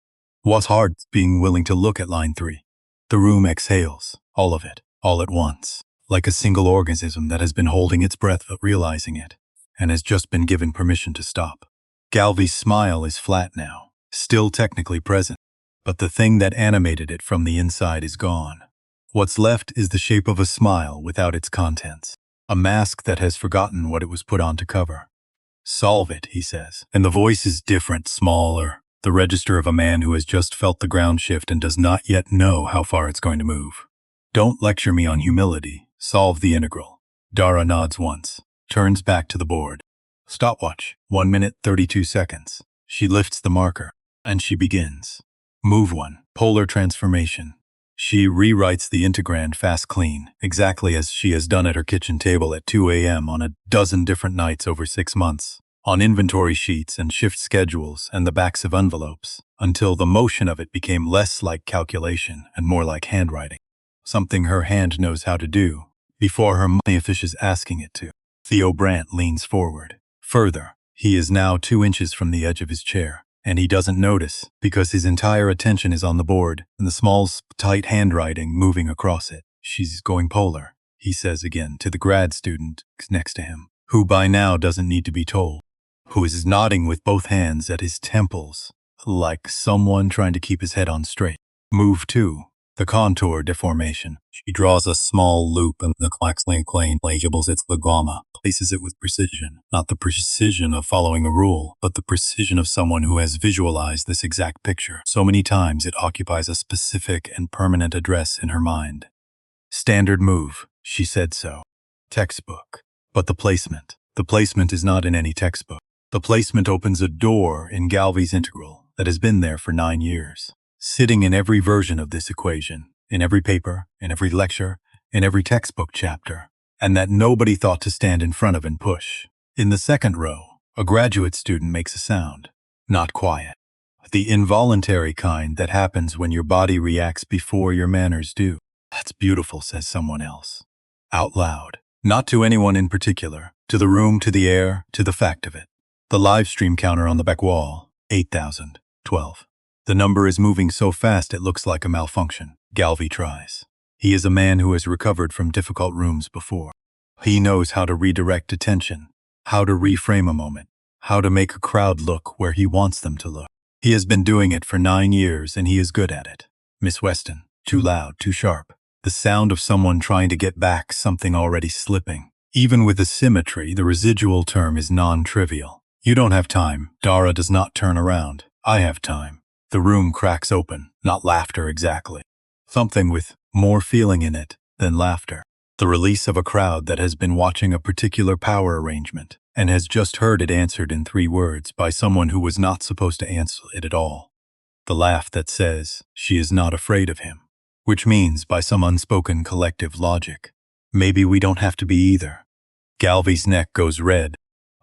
What's hard is being willing to look at line 3. The room exhales, all of it, all at once, like a single organism that has been holding its breath but realizing it, and has just been given permission to stop. Galvi's smile is flat now, still technically present, but the thing that animated it from the inside is gone. What's left is the shape of a smile without its contents, a mask that has forgotten what it was put on to cover. Solve it, he says, and the voice is different, smaller, the register of a man who has just felt the ground shift and does not yet know how far it's going to move. Don't lecture me on humility. Solve the integral. Dara nods once, turns back to the board. Stopwatch, 1 minute 32 seconds. She lifts the marker, and she begins. Move 1, polar transformation. She rewrites the integrand fast clean, exactly as she has done at her kitchen table at 2 a.m. on a dozen different nights over 6 months, on inventory sheets and shift schedules and the backs of envelopes, until the motion of it became less like calculation and more like handwriting. Something her hand knows how to do. before her money finishes asking it to. Theo Brandt leans forward. Further, he is now 2 inches from the edge of his chair, and he doesn't notice because his entire attention is on the board and the small, tight handwriting moving across it. She's going polar, he says again to the grad student next to him, who by now doesn't need to be told, who is nodding with both hands at his temples, like someone trying to keep his head on straight. Move 2. The contour deformation. She draws a small loop in the Claxley plane, labels its lagoma, places it with precision. Not the precision of following a rule, but the precision of someone who has visualized this exact picture. So many times it occupies a specific and permanent address in her mind. Standard move, she said so. Textbook. But the placement. The placement is not in any textbook. The placement opens a door in Galvi's integral that has been there for 9 years. Sitting in every version of this equation, in every paper, in every lecture, in every textbook chapter, and that nobody thought to stand in front of and push. In the second row, a graduate student makes a sound, not quiet. The involuntary kind that happens when your body reacts before your manners do. That's beautiful, says someone else. Out loud. Not to anyone in particular, to the room, to the air, to the fact of it. The live stream counter on the back wall, 8,012. The number is moving so fast it looks like a malfunction. Galvi tries. He is a man who has recovered from difficult rooms before. He knows how to redirect attention, how to reframe a moment, how to make a crowd look where he wants them to look. He has been doing it for 9 years and he is good at it. Miss Weston, too loud, too sharp. The sound of someone trying to get back something already slipping. Even with the symmetry, the residual term is non-trivial. You don't have time. Dara does not turn around. I have time. The room cracks open, not laughter exactly. Something with more feeling in it than laughter. The release of a crowd that has been watching a particular power arrangement and has just heard it answered in 3 words by someone who was not supposed to answer it at all. The laugh that says she is not afraid of him, which means by some unspoken collective logic, maybe we don't have to be either. Galvi's neck goes red.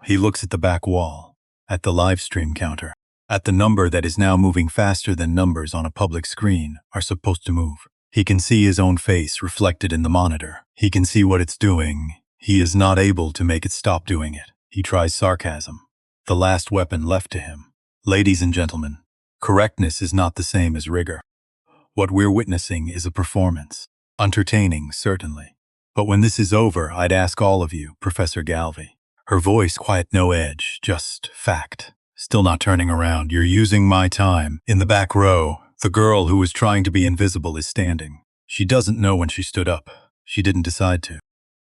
He looks at the back wall, at the live stream counter. At the number that is now moving faster than numbers on a public screen are supposed to move. He can see his own face reflected in the monitor. He can see what it's doing. He is not able to make it stop doing it. He tries sarcasm. The last weapon left to him. Ladies and gentlemen, correctness is not the same as rigor. What we're witnessing is a performance. Entertaining, certainly. But when this is over, I'd ask all of you, Professor Galvi. Her voice quiet, no edge, just fact. Still not turning around. You're using my time. In the back row, the girl who was trying to be invisible is standing. She doesn't know when she stood up. She didn't decide to.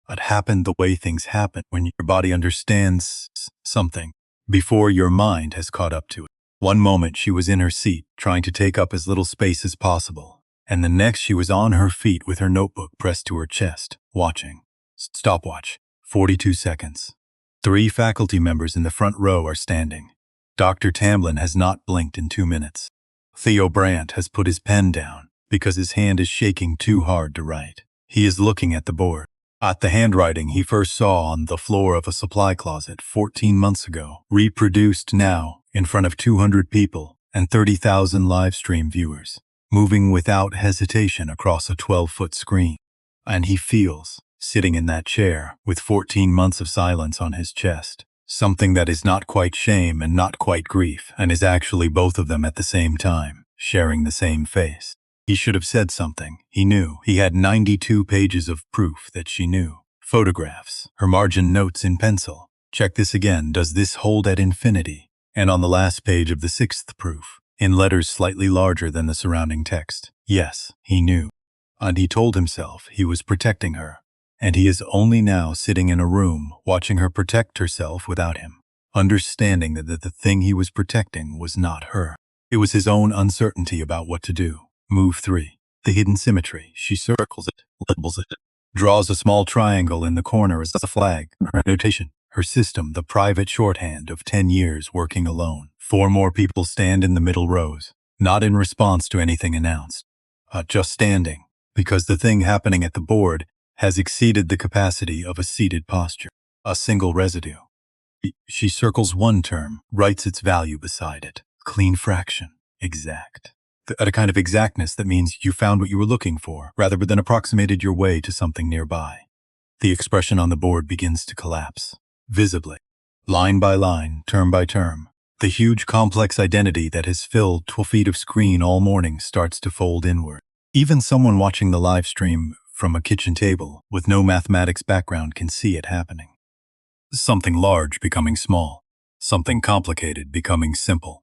It happened the way things happen when your body understands something before your mind has caught up to it. One moment she was in her seat, trying to take up as little space as possible, and the next she was on her feet with her notebook pressed to her chest, watching. Stopwatch. 42 seconds. 3 faculty members in the front row are standing. Dr. Tamblin has not blinked in 2 minutes. Theo Brandt has put his pen down because his hand is shaking too hard to write. He is looking at the board. At the handwriting he first saw on the floor of a supply closet 14 months ago, reproduced now in front of 200 people and 30,000 live stream viewers, moving without hesitation across a 12-foot screen. And he feels, sitting in that chair, with 14 months of silence on his chest, something that is not quite shame and not quite grief, and is actually both of them at the same time, sharing the same face. He should have said something. He knew. He had 92 pages of proof that she knew. Photographs, her margin notes in pencil. Check this again. Does this hold at infinity? And on the last page of the 6th proof, in letters slightly larger than the surrounding text. Yes, he knew. And he told himself he was protecting her. And he is only now sitting in a room watching her protect herself without him, understanding that the thing he was protecting was not her. It was his own uncertainty about what to do. Move 3. The hidden symmetry. She circles it, labels it, draws a small triangle in the corner as a flag. Her notation. Her system, the private shorthand of 10 years working alone. 4 more people stand in the middle rows, not in response to anything announced, just standing, because the thing happening at the board has exceeded the capacity of a seated posture. A single residue. She circles one term, writes its value beside it. Clean fraction. Exact. At a kind of exactness that means you found what you were looking for, rather than approximated your way to something nearby. The expression on the board begins to collapse, visibly. Line by line, term by term, the huge complex identity that has filled 12 feet of screen all morning starts to fold inward. Even someone watching the live stream from a kitchen table with no mathematics background can see it happening. Something large becoming small, something complicated becoming simple.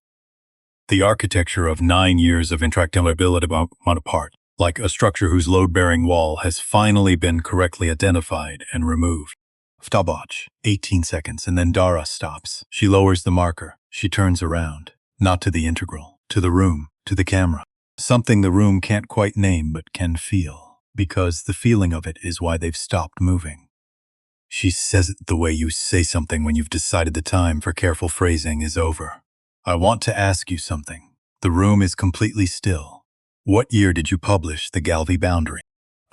The architecture of 9 years of intractability apart, like a structure whose load-bearing wall has finally been correctly identified and removed. Stopwatch, 18 seconds, and then Dara stops. She lowers the marker. She turns around, not to the integral, to the room, to the camera. Something the room can't quite name but can feel, because the feeling of it is why they've stopped moving. She says it the way you say something when you've decided the time for careful phrasing is over. I want to ask you something. The room is completely still. What year did you publish The Galvi Boundary?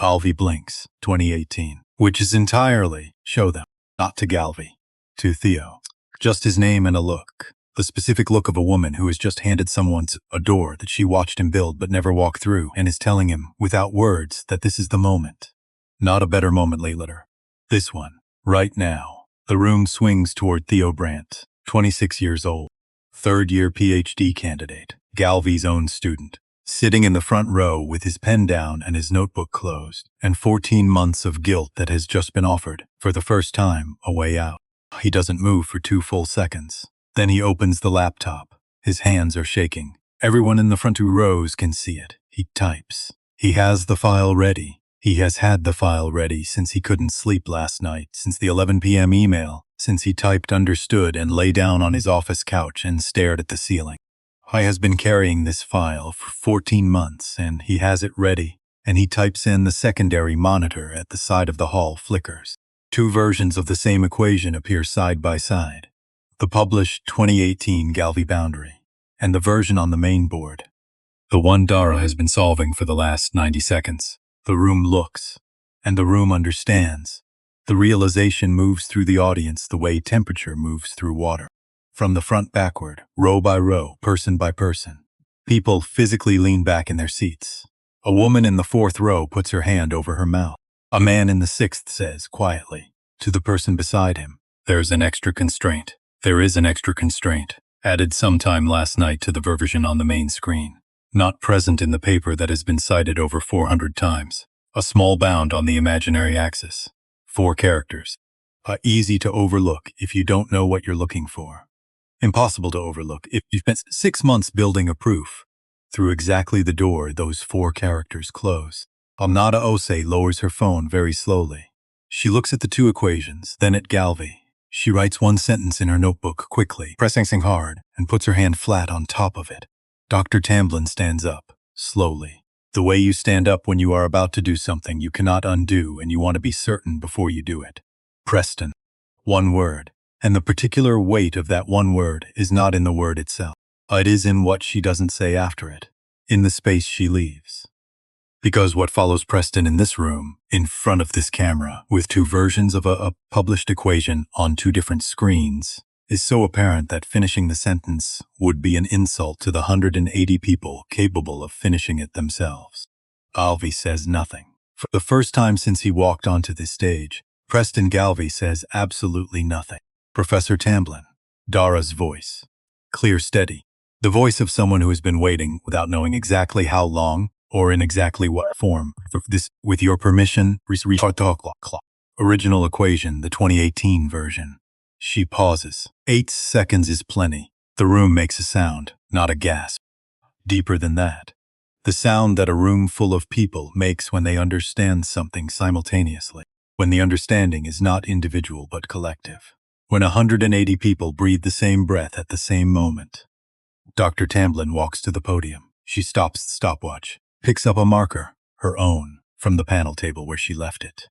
Galvi blinks, 2018, which is entirely, show them, not to Galvi, to Theo. Just his name and a look. The specific look of a woman who has just handed someone a door that she watched him build but never walked through and is telling him, without words, that this is the moment. Not a better moment later. This one, right now. The room swings toward Theo Brandt, 26 years old. Third-year PhD candidate, Galvi's own student, sitting in the front row with his pen down and his notebook closed, and 14 months of guilt that has just been offered, for the first time, a way out. He doesn't move for 2 full seconds. Then he opens the laptop. His hands are shaking. Everyone in the front 2 rows can see it. He types. He has the file ready. He has had the file ready since he couldn't sleep last night, since the 11 p.m. email, since he typed understood and lay down on his office couch and stared at the ceiling. I has been carrying this file for 14 months, and he has it ready, and he types in the secondary monitor at the side of the hall flickers. 2 versions of the same equation appear side by side. The published 2018 Galvi Boundary, and the version on the main board. The one Dara has been solving for the last 90 seconds. The room looks, and the room understands. The realization moves through the audience the way temperature moves through water. From the front backward, row by row, person by person. People physically lean back in their seats. A woman in the 4th row puts her hand over her mouth. A man in the 6th says, quietly, to the person beside him, "There's an extra constraint. There is an extra constraint, added sometime last night to the version on the main screen. Not present in the paper that has been cited over 400 times. A small bound on the imaginary axis. 4 characters. Easy to overlook if you don't know what you're looking for. Impossible to overlook if you spent 6 months building a proof. Through exactly the door those 4 characters close. Amnada Ose lowers her phone very slowly. She looks at the 2 equations, then at Galvi. She writes 1 sentence in her notebook quickly, pressing hard, and puts her hand flat on top of it. Dr. Tamblyn stands up, slowly. The way you stand up when you are about to do something you cannot undo and you want to be certain before you do it. Preston. 1 word. And the particular weight of that 1 word is not in the word itself. It is in what she doesn't say after it. In the space she leaves. Because what follows Preston in this room, in front of this camera, with 2 versions of a published equation on 2 different screens, is so apparent that finishing the sentence would be an insult to the 180 people capable of finishing it themselves. Galvi says nothing. For the first time since he walked onto this stage, Preston Galvi says absolutely nothing. Professor Tamblyn, Dara's voice. Clear, steady. The voice of someone who has been waiting without knowing exactly how long or in exactly what form. For this, with your permission, original equation, the 2018 version. She pauses. 8 seconds is plenty. The room makes a sound, not a gasp. Deeper than that. The sound that a room full of people makes when they understand something simultaneously. When the understanding is not individual but collective. When 180 people breathe the same breath at the same moment. Dr. Tamblyn walks to the podium. She stops the stopwatch, picks up a marker, her own, from the panel table where she left it.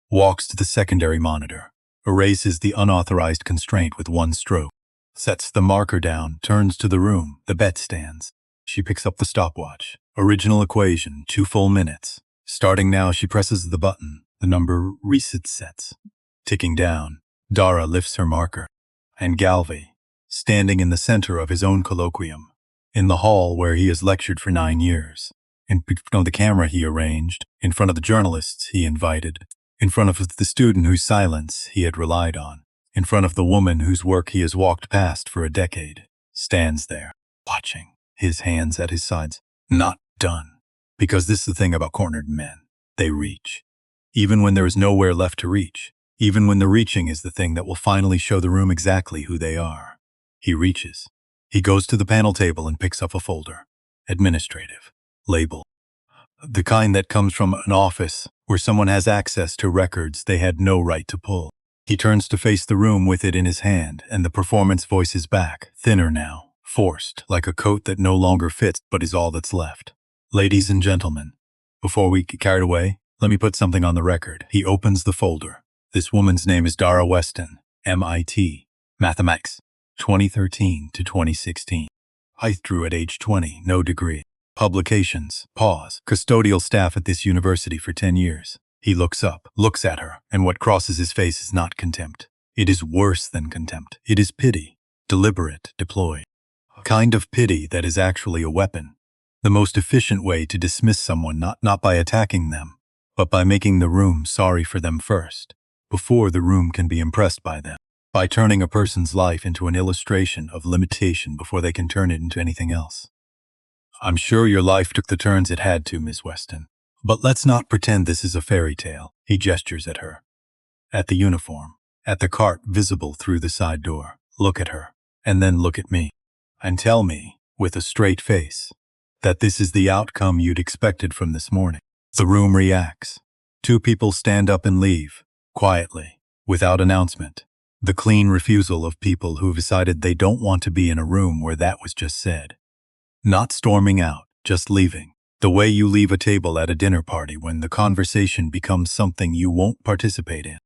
Walks to the secondary monitor, erases the unauthorized constraint with 1 stroke, sets the marker down, turns to the room, the bet stands. She picks up the stopwatch. Original equation, 2 full minutes. Starting now, she presses the button. The number resets. Ticking down, Dara lifts her marker. And Galvi, standing in the center of his own colloquium, in the hall where he has lectured for 9 years, in front of the camera he arranged, in front of the journalists he invited, In front of the student whose silence he had relied on. In front of the woman whose work he has walked past for a decade. Stands there, watching, his hands at his sides. Not done. Because this is the thing about cornered men. They reach. Even when there is nowhere left to reach. Even when the reaching is the thing that will finally show the room exactly who they are. He reaches. He goes to the panel table and picks up a folder. Administrative. Label. The kind that comes from an office where someone has access to records they had no right to pull. He turns to face the room with it in his hand, and the performance voice is back, thinner now, forced, like a coat that no longer fits but is all that's left. Ladies and gentlemen, before we get carried away, let me put something on the record. He opens the folder. This woman's name is Dara Weston, MIT, Mathematics, 2013 to 2016. Height drew at age 20, no degree. Publications, pause, custodial staff at this university for 10 years. He looks up, looks at her, and what crosses his face is not contempt. It is worse than contempt. It is pity, deliberate, deployed. A kind of pity that is actually a weapon. The most efficient way to dismiss someone not by attacking them, but by making the room sorry for them first, before the room can be impressed by them. By turning a person's life into an illustration of limitation before they can turn it into anything else. I'm sure your life took the turns it had to, Miss Weston. But let's not pretend this is a fairy tale. He gestures at her. At the uniform. At the cart visible through the side door. Look at her. And then look at me. And tell me, with a straight face, that this is the outcome you'd expected from this morning. The room reacts. Two people stand up and leave, quietly, without announcement. The clean refusal of people who've decided they don't want to be in a room where that was just said. Not storming out, just leaving. The way you leave a table at a dinner party when the conversation becomes something you won't participate in.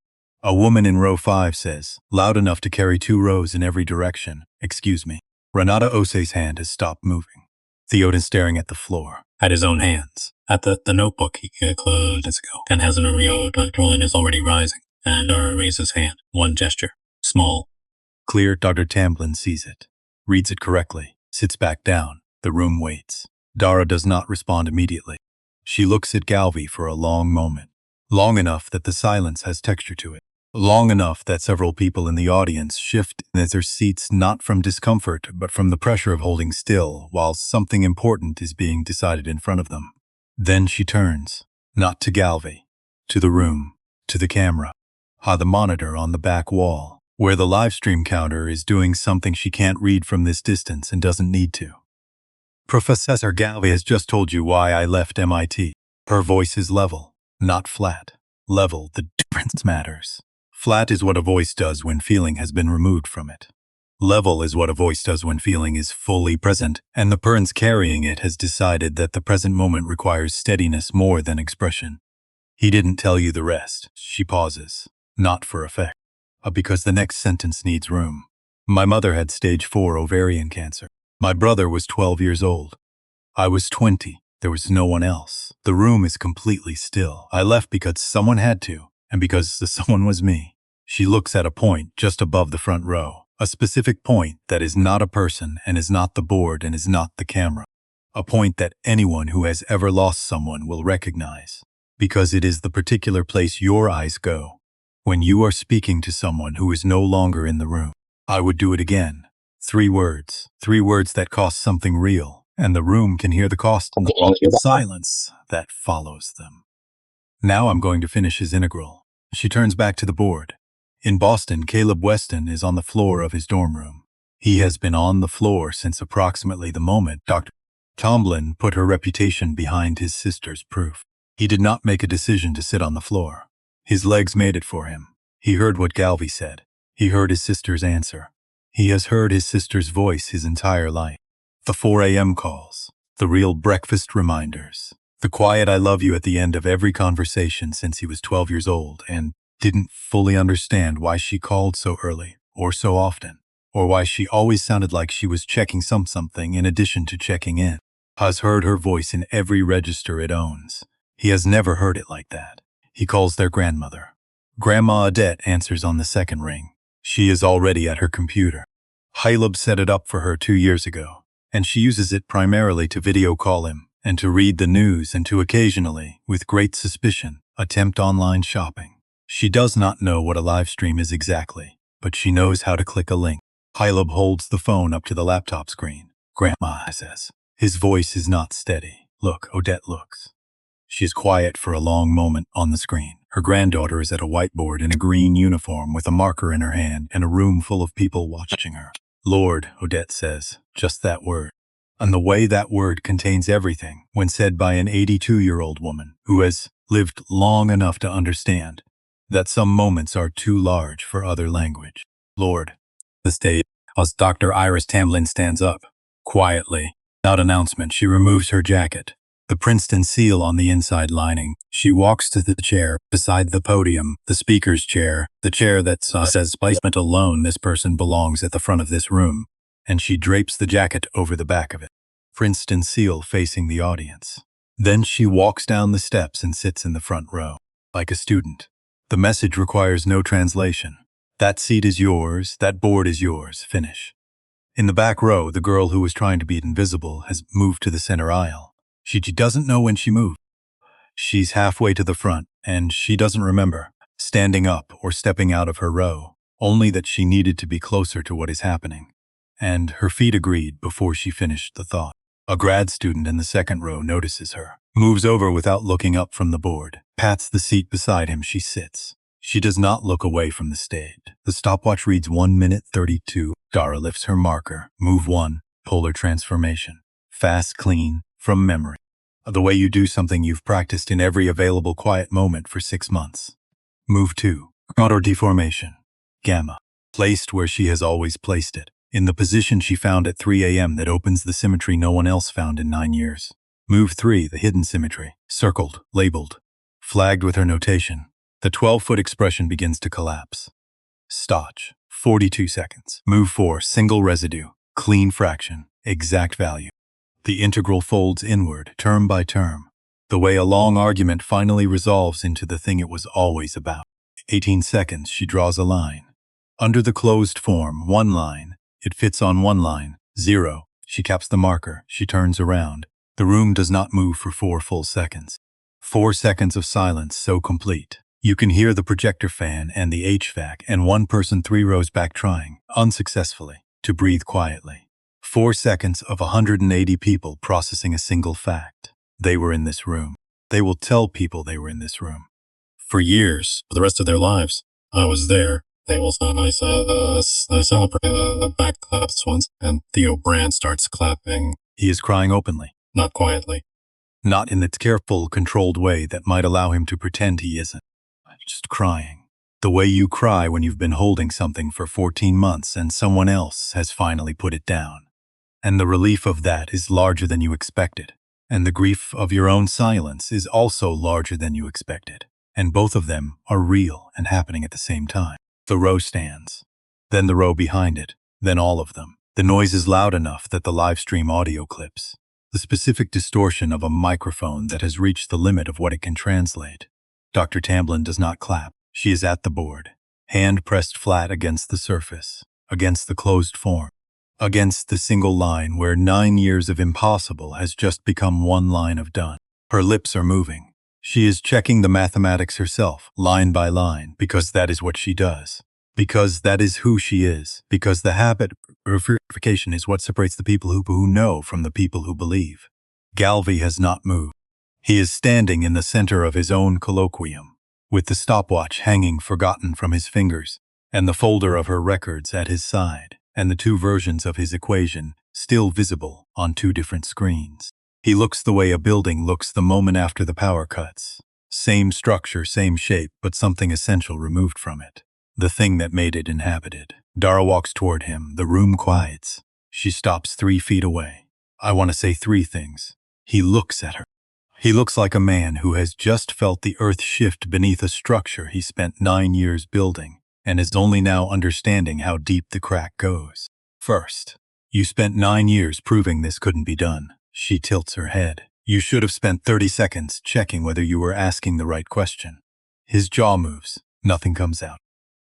A woman in row 5 says, loud enough to carry 2 rows in every direction, "Excuse me." Renata Ose's hand has stopped moving. Theoden's staring at the floor, at his own hands, at the notebook he closed minutes ago, and has an Oreo drawing is already rising, and raises hand. One gesture. Small. Clear. Dr. Tamblin sees it, reads it correctly, sits back down. The room waits. Dara does not respond immediately. She looks at Galvi for a long moment. Long enough that the silence has texture to it. Long enough that several people in the audience shift in their seats not from discomfort but from the pressure of holding still while something important is being decided in front of them. Then she turns, not to Galvi, to the room, to the camera, the monitor on the back wall, where the live stream counter is doing something she can't read from this distance and doesn't need to. Professor Galvi has just told you why I left MIT. Her voice is level, not flat. Level, the difference matters. Flat is what a voice does when feeling has been removed from it. Level is what a voice does when feeling is fully present, and the person carrying it has decided that the present moment requires steadiness more than expression. He didn't tell you the rest. She pauses, not for effect, because the next sentence needs room. My mother had stage 4 ovarian cancer. My brother was 12 years old. I was 20. There was no one else. The room is completely still. I left because someone had to, and because the someone was me. She looks at a point just above the front row, a specific point that is not a person and is not the board and is not the camera. A point that anyone who has ever lost someone will recognize, because it is the particular place your eyes go when you are speaking to someone who is no longer in the room. I would do it again. 3 words. 3 words that cost something real, and the room can hear the cost in the silence that follows them. Now I'm going to finish his integral. She turns back to the board. In Boston, Caleb Weston is on the floor of his dorm room. He has been on the floor since approximately the moment Dr. Tomlin put her reputation behind his sister's proof. He did not make a decision to sit on the floor. His legs made it for him. He heard what Galvi said. He heard his sister's answer. He has heard his sister's voice his entire life. The 4 a.m. calls, the real breakfast reminders, the quiet I love you at the end of every conversation since he was 12 years old and didn't fully understand why she called so early or so often, or why she always sounded like she was checking something in addition to checking in. Has heard her voice in every register it owns. He has never heard it like that. He calls their grandmother. Grandma Odette answers on the second ring. She is already at her computer. Hylab set it up for her 2 years ago, and she uses it primarily to video call him and to read the news and to occasionally, with great suspicion, attempt online shopping. She does not know what a live stream is exactly, but she knows how to click a link. Caleb holds the phone up to the laptop screen. Grandma says. His voice is not steady. Look, Odette looks. She is quiet for a long moment on the screen. Her granddaughter is at a whiteboard in a green uniform with a marker in her hand and a room full of people watching her. Lord, Odette says, just that word. And the way that word contains everything when said by an 82-year-old woman who has lived long enough to understand that some moments are too large for other language. Lord, the stage, as Dr. Iris Tamlin stands up. Quietly, without announcement, she removes her jacket. The Princeton seal on the inside lining. She walks to the chair beside the podium, the speaker's chair, the chair that says placement alone this person belongs at the front of this room, and she drapes the jacket over the back of it. Princeton seal facing the audience. Then she walks down the steps and sits in the front row, like a student. The message requires no translation. That seat is yours, that board is yours, finish. In the back row, the girl who was trying to be invisible has moved to the center aisle. She doesn't know when she moved. She's halfway to the front, and she doesn't remember standing up or stepping out of her row, only that she needed to be closer to what is happening. And her feet agreed before she finished the thought. A grad student in the second row notices her, moves over without looking up from the board, pats the seat beside him. She sits. She does not look away from the stage. The stopwatch reads 1 minute 32. Dara lifts her marker. Move 1, polar transformation. Fast, clean, from memory. The way you do something you've practiced in every available quiet moment for 6 months. Move 2, auto deformation. Gamma. Placed where she has always placed it. In the position she found at 3 a.m. that opens the symmetry no one else found in 9 years. Move 3, the hidden symmetry. Circled, labeled, flagged with her notation. The 12-foot expression begins to collapse. Stotch, 42 seconds. Move 4, single residue, clean fraction, exact value. The integral folds inward, term by term, the way a long argument finally resolves into the thing it was always about. 18 seconds, she draws a line. Under the closed form, 1 line. It fits on 1 line, 0. She caps the marker, she turns around. The room does not move for 4 full seconds. 4 seconds of silence so complete. You can hear the projector fan and the HVAC and one person 3 rows back trying, unsuccessfully, to breathe quietly. 4 seconds of 180 people processing a single fact. They were in this room. They will tell people they were in this room. For years, for the rest of their lives, I was there. They will celebrate the back claps once, and Theo Brand starts clapping. He is crying openly, not quietly. Not in the careful, controlled way that might allow him to pretend he isn't. Just crying. The way you cry when you've been holding something for 14 months and someone else has finally put it down. And the relief of that is larger than you expected. And the grief of your own silence is also larger than you expected. And both of them are real and happening at the same time. The row stands. Then the row behind it. Then all of them. The noise is loud enough that the live stream audio clips. The specific distortion of a microphone that has reached the limit of what it can translate. Dr. Tamblin does not clap. She is at the board, hand pressed flat against the surface, against the closed form, against the single line where 9 years of impossible has just become 1 line of done. Her lips are moving. She is checking the mathematics herself, line by line, because that is what she does. Because that is who she is. Because the habit of verification is what separates the people who know from the people who believe. Galvey has not moved. He is standing in the center of his own colloquium, with the stopwatch hanging forgotten from his fingers, and the folder of her records at his side, and the 2 versions of his equation still visible on 2 different screens. He looks the way a building looks the moment after the power cuts. Same structure, same shape, but something essential removed from it. The thing that made it inhabited. Dara walks toward him. The room quiets. She stops 3 feet away. I want to say 3 things. He looks at her. He looks like a man who has just felt the earth shift beneath a structure he spent 9 years building and is only now understanding how deep the crack goes. First, you spent 9 years proving this couldn't be done. She tilts her head. You should have spent 30 seconds checking whether you were asking the right question. His jaw moves. Nothing comes out.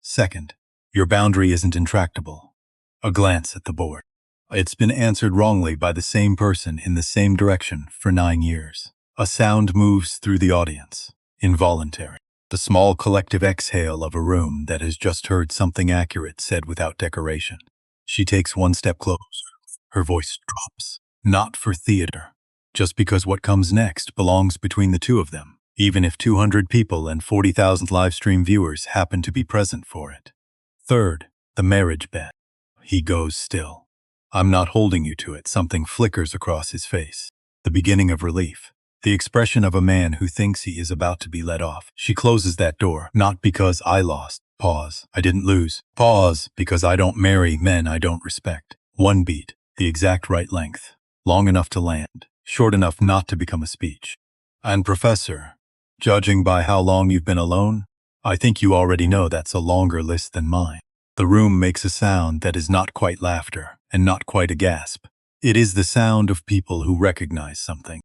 Second, your boundary isn't intractable. A glance at the board. It's been answered wrongly by the same person in the same direction for 9 years. A sound moves through the audience. Involuntary. The small collective exhale of a room that has just heard something accurate said without decoration. She takes one step closer. Her voice drops. Not for theater. Just because what comes next belongs between the two of them, even if 200 people and 40,000 live stream viewers happen to be present for it. Third, the marriage bed. He goes still. I'm not holding you to it. Something flickers across his face. The beginning of relief. The expression of a man who thinks he is about to be let off. She closes that door, not because I lost. Pause. I didn't lose. Pause, because I don't marry men I don't respect. One beat, the exact right length. Long enough to land, short enough not to become a speech. And Professor, judging by how long you've been alone, I think you already know that's a longer list than mine. The room makes a sound that is not quite laughter, and not quite a gasp. It is the sound of people who recognize something,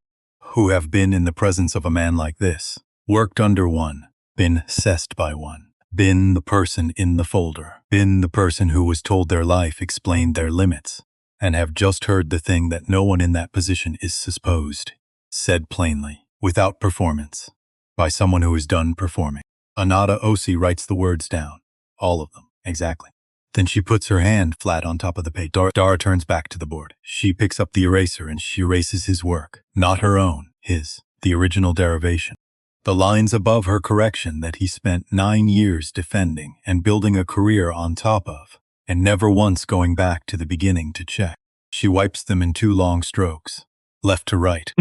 who have been in the presence of a man like this, worked under one, been sessed by one, been the person in the folder, been the person who was told their life explained their limits, and have just heard the thing that no one in that position is supposed, said plainly, without performance, by someone who is done performing. Anada Osi writes the words down, all of them, exactly. Then she puts her hand flat on top of the page. Dara turns back to the board. She picks up the eraser and she erases his work. Not her own, his, the original derivation. The lines above her correction that he spent 9 years defending and building a career on top of, and never once going back to the beginning to check. She wipes them in 2 long strokes, left to right.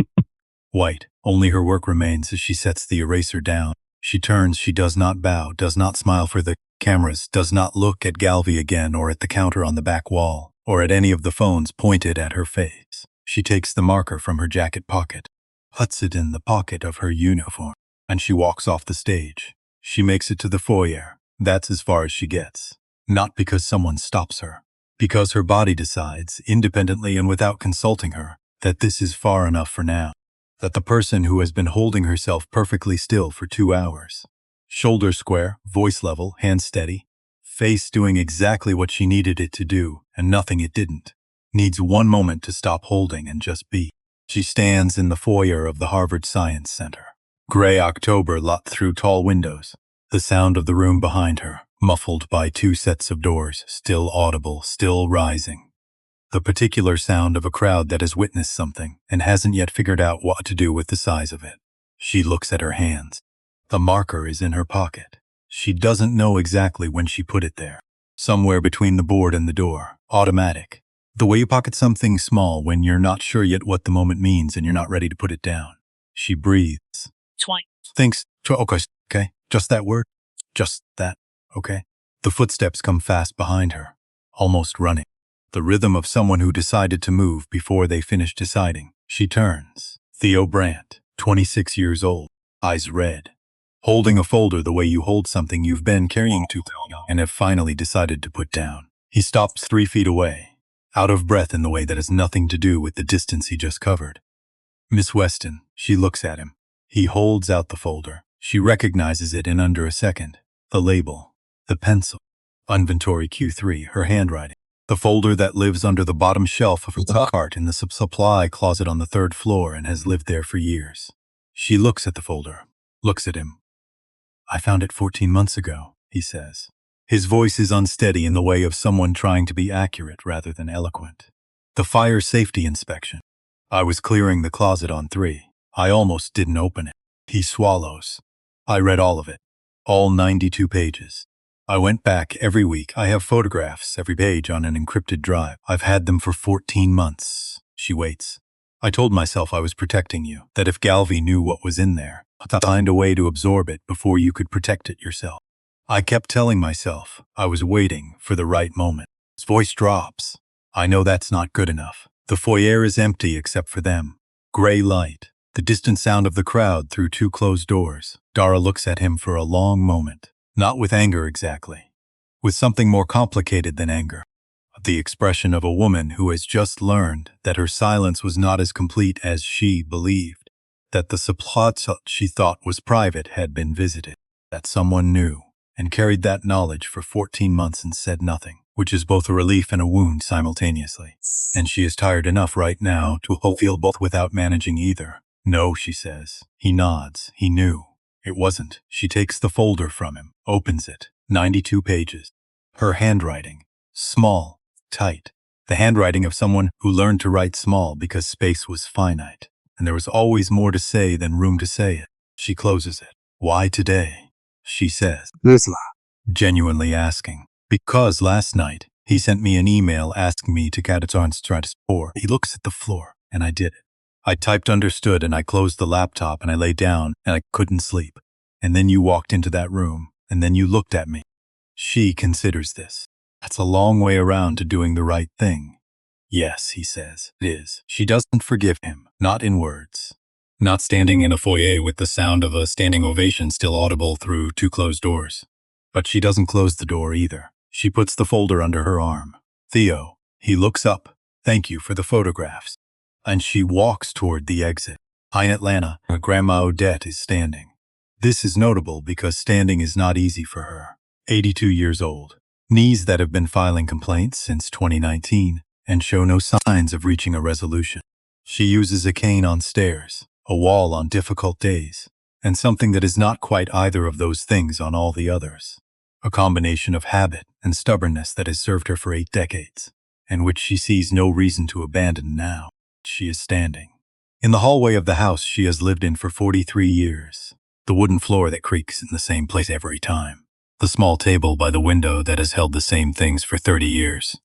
White, only her work remains as she sets the eraser down. She turns, she does not bow, does not smile for the cameras, does not look at Galvi again or at the counter on the back wall, or at any of the phones pointed at her face. She takes the marker from her jacket pocket, puts it in the pocket of her uniform, and she walks off the stage. She makes it to the foyer. That's as far as she gets. Not because someone stops her, because her body decides, independently and without consulting her, that this is far enough for now. That the person who has been holding herself perfectly still for 2 hours, shoulder square, voice level, hand steady, face doing exactly what she needed it to do and nothing it didn't, needs one moment to stop holding and just be. She stands in the foyer of the Harvard Science Center. Gray October lot through tall windows. The sound of the room behind her, muffled by 2 sets of doors, still audible, still rising. The particular sound of a crowd that has witnessed something and hasn't yet figured out what to do with the size of it. She looks at her hands. The marker is in her pocket. She doesn't know exactly when she put it there. Somewhere between the board and the door. Automatic. The way you pocket something small when you're not sure yet what the moment means and you're not ready to put it down. She breathes. Twice. Thinks, okay, just that word. Just that, okay. The footsteps come fast behind her, almost running. The rhythm of someone who decided to move before they finished deciding. She turns. Theo Brandt, 26 years old, eyes red, holding a folder the way you hold something you've been carrying too long and have finally decided to put down. He stops 3 feet away, out of breath in the way that has nothing to do with the distance he just covered. Miss Weston, she looks at him. He holds out the folder. She recognizes it in under a second. The label, the pencil, inventory Q3, her handwriting. The folder that lives under the bottom shelf of her cart in the supply closet on the 3rd floor and has lived there for years. She looks at the folder, looks at him. I found it 14 months ago, he says. His voice is unsteady in the way of someone trying to be accurate rather than eloquent. The fire safety inspection. I was clearing the closet on 3. I almost didn't open it. He swallows. I read all of it. All 92 pages. I went back every week. I have photographs, every page on an encrypted drive. I've had them for 14 months. She waits. I told myself I was protecting you, that if Galvi knew what was in there, I'd find a way to absorb it before you could protect it yourself. I kept telling myself I was waiting for the right moment. His voice drops. I know that's not good enough. The foyer is empty except for them. Gray light. The distant sound of the crowd through 2 closed doors. Dara looks at him for a long moment. Not with anger exactly. With something more complicated than anger. The expression of a woman who has just learned that her silence was not as complete as she believed. That the subplot she thought was private had been visited. That someone knew and carried that knowledge for 14 months and said nothing. Which is both a relief and a wound simultaneously. And she is tired enough right now to feel both without managing either. No, she says. He nods. He knew. It wasn't. She takes the folder from him, opens it. 92 pages. Her handwriting. Small. Tight. The handwriting of someone who learned to write small because space was finite, and there was always more to say than room to say it. She closes it. Why today? She says, genuinely asking. Because last night, he sent me an email asking me to Janitor. He looks at the floor, and I did it. I typed understood, and I closed the laptop, and I lay down, and I couldn't sleep. And then you walked into that room, and then you looked at me. She considers this. That's a long way around to doing the right thing. Yes, he says, it is. She doesn't forgive him, not in words. Not standing in a foyer with the sound of a standing ovation still audible through two closed doors. But she doesn't close the door either. She puts the folder under her arm. Theo, he looks up. Thank you for the photographs. And she walks toward the exit. High in Atlanta, her grandma Odette is standing. This is notable because standing is not easy for her. 82 years old. Knees that have been filing complaints since 2019 and show no signs of reaching a resolution. She uses a cane on stairs, a wall on difficult days, and something that is not quite either of those things on all the others. A combination of habit and stubbornness that has served her for 8 decades, and which she sees no reason to abandon now. She is standing. In the hallway of the house she has lived in for 43 years. The wooden floor that creaks in the same place every time. The small table by the window that has held the same things for 30 years.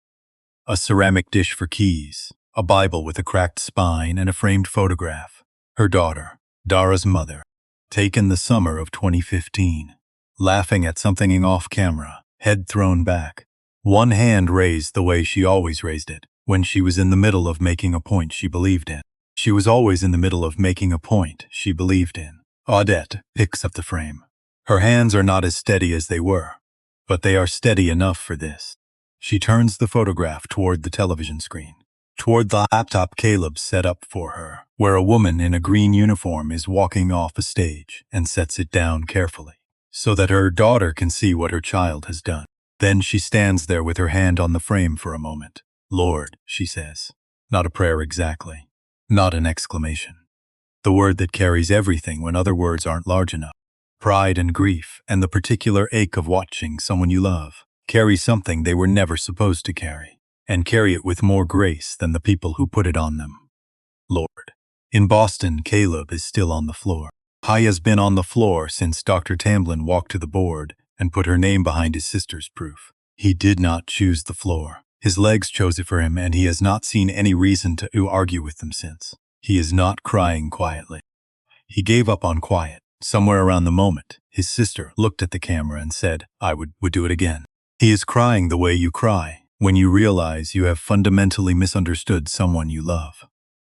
A ceramic dish for keys, a Bible with a cracked spine and a framed photograph. Her daughter, Dara's mother, taken the summer of 2015. Laughing at something off camera, head thrown back. One hand raised the way she always raised it, when she was in the middle of making a point she believed in. She was always in the middle of making a point she believed in. Odette picks up the frame. Her hands are not as steady as they were, but they are steady enough for this. She turns the photograph toward the television screen, toward the laptop Caleb set up for her, where a woman in a green uniform is walking off a stage and sets it down carefully, so that her daughter can see what her child has done. Then she stands there with her hand on the frame for a moment. Lord, she says. Not a prayer exactly. Not an exclamation. The word that carries everything when other words aren't large enough. Pride and grief and the particular ache of watching someone you love carry something they were never supposed to carry, and carry it with more grace than the people who put it on them. Lord. In Boston, Caleb is still on the floor. Hai has been on the floor since Dr. Tamblin walked to the board and put her name behind his sister's proof. He did not choose the floor. His legs chose it for him, and he has not seen any reason to argue with them since. He is not crying quietly. He gave up on quiet. Somewhere around the moment, his sister looked at the camera and said, I would do it again. He is crying the way you cry when you realize you have fundamentally misunderstood someone you love.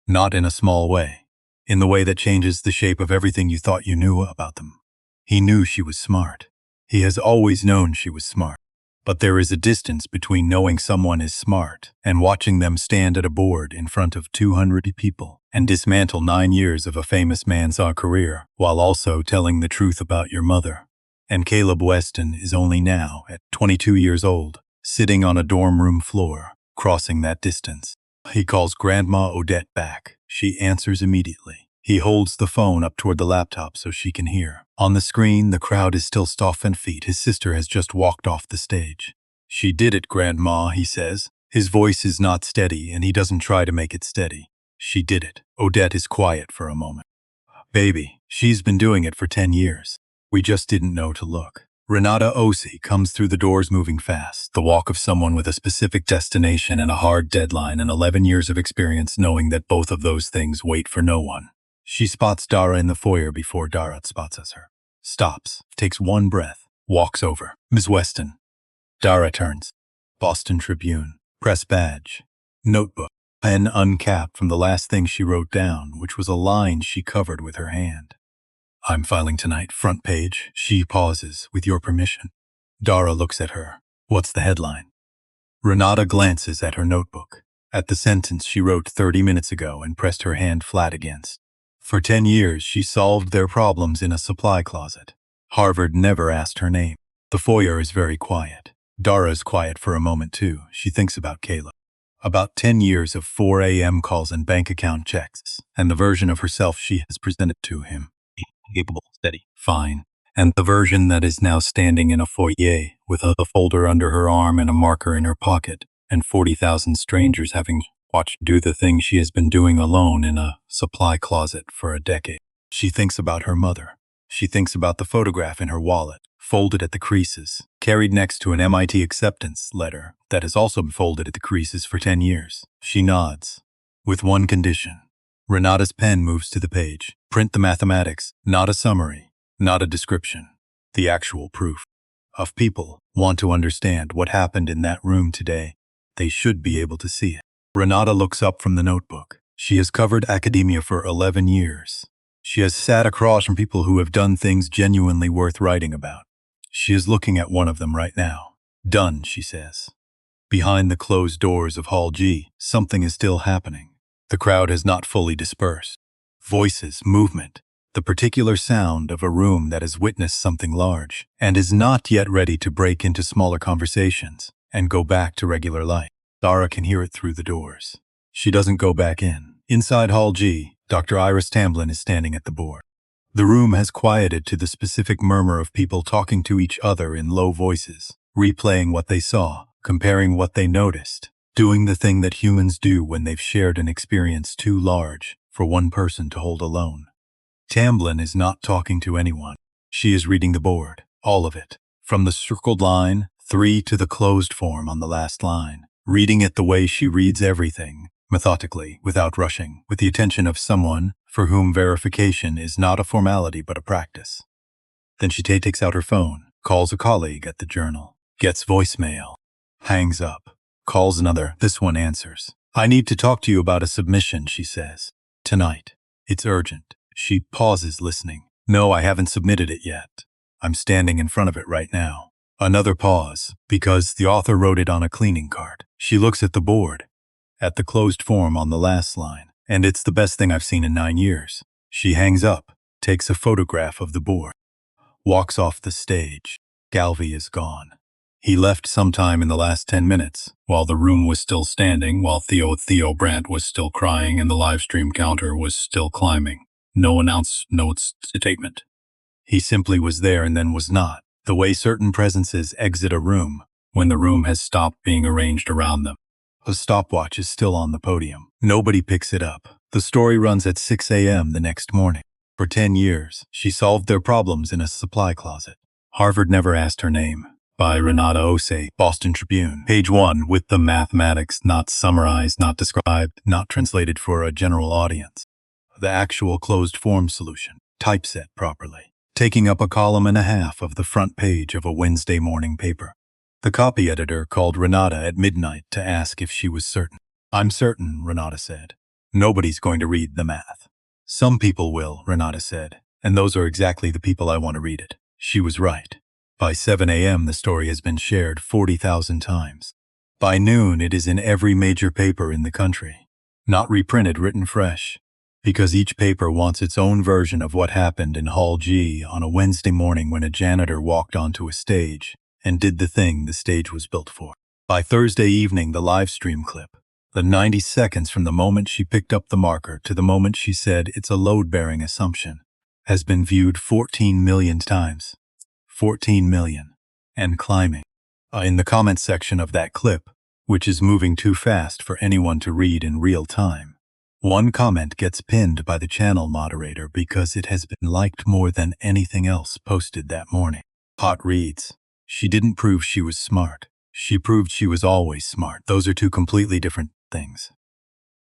Not in a small way, in the way that changes the shape of everything you thought you knew about them. He knew she was smart. He has always known she was smart. But there is a distance between knowing someone is smart and watching them stand at a board in front of 200 people and dismantle 9 years of a famous man's career while also telling the truth about your mother. And Caleb Weston is only now, at 22 years old, sitting on a dorm room floor, crossing that distance. He calls Grandma Odette back. She answers immediately. He holds the phone up toward the laptop so she can hear. On the screen, the crowd is still stomping feet. His sister has just walked off the stage. She did it, Grandma, he says. His voice is not steady, and he doesn't try to make it steady. She did it. Odette is quiet for a moment. Baby, she's been doing it for 10 years. We just didn't know to look. Renata Osi comes through the doors moving fast, the walk of someone with a specific destination and a hard deadline and 11 years of experience knowing that both of those things wait for no one. She spots Dara in the foyer before Dara spots her. Stops, takes one breath, walks over. Ms. Weston. Dara turns. Boston Tribune. Press badge. Notebook. Pen uncapped from the last thing she wrote down, which was a line she covered with her hand. I'm filing tonight, front page. She pauses, with your permission. Dara looks at her. What's the headline? Renata glances at her notebook, at the sentence she wrote 30 minutes ago and pressed her hand flat against. For 10 years, she solved their problems in a supply closet. Harvard never asked her name. The foyer is very quiet. Dara is quiet for a moment, too. She thinks about Caleb. About 10 years of 4 a.m. calls and bank account checks, and the version of herself she has presented to him. capable, steady, fine. And the version that is now standing in a foyer with a folder under her arm and a marker in her pocket, and 40,000 strangers having watched do the thing she has been doing alone in a supply closet for a decade. She thinks about her mother. She thinks about the photograph in her wallet, folded at the creases, carried next to an MIT acceptance letter that has also been folded at the creases for 10 years. She nods. With one condition. Renata's pen moves to the page. Print the mathematics, not a summary, not a description. The actual proof. If people want to understand what happened in that room today, they should be able to see it. Renata looks up from the notebook. She has covered academia for 11 years. She has sat across from people who have done things genuinely worth writing about. She is looking at one of them right now. Done, she says. Behind the closed doors of Hall G, something is still happening. The crowd has not fully dispersed. Voices, movement, the particular sound of a room that has witnessed something large and is not yet ready to break into smaller conversations and go back to regular life. Dara can hear it through the doors. She doesn't go back in. Inside Hall G, Dr. Iris Tamblyn is standing at the board. The room has quieted to the specific murmur of people talking to each other in low voices, replaying what they saw, comparing what they noticed, doing the thing that humans do when they've shared an experience too large for one person to hold alone. Tamblyn is not talking to anyone. She is reading the board, all of it, from the circled line 3 to the closed form on the last line, reading it the way she reads everything, methodically, without rushing, with the attention of someone for whom verification is not a formality but a practice. Then she takes out her phone, calls a colleague at the journal, gets voicemail, hangs up, calls another. This one answers. I need to talk to you about a submission, she says. Tonight. It's urgent. She pauses, listening. No, I haven't submitted it yet. I'm standing in front of it right now. Another pause, because the author wrote it on a cleaning cart. She looks at the board, at the closed form on the last line, and it's the best thing I've seen in 9 years. She hangs up, takes a photograph of the board, walks off the stage. Galvey is gone. He left sometime in the last 10 minutes, while the room was still standing, while Theo Brandt was still crying and the live stream counter was still climbing. No statement. He simply was there and then was not, the way certain presences exit a room when the room has stopped being arranged around them. A stopwatch is still on the podium. Nobody picks it up. The story runs at 6 a.m. the next morning. For 10 years, she solved their problems in a supply closet. Harvard never asked her name. By Renata Osei, Boston Tribune. Page 1, with the mathematics not summarized, not described, not translated for a general audience. The actual closed form solution, typeset properly, taking up a column and a half of the front page of a Wednesday morning paper. The copy editor called Renata at midnight to ask if she was certain. I'm certain, Renata said. Nobody's going to read the math. Some people will, Renata said, and those are exactly the people I want to read it. She was right. By 7 a.m. the story has been shared 40,000 times. By noon it is in every major paper in the country. Not reprinted, written fresh. Because each paper wants its own version of what happened in Hall G on a Wednesday morning when a janitor walked onto a stage and did the thing the stage was built for. By Thursday evening, the live stream clip, the 90 seconds from the moment she picked up the marker to the moment she said it's a load-bearing assumption, has been viewed 14 million times. 14 million. And climbing. In the comments section of that clip, which is moving too fast for anyone to read in real time, one comment gets pinned by the channel moderator because it has been liked more than anything else posted that morning. Hot reads. She didn't prove she was smart. She proved she was always smart. Those are two completely different things.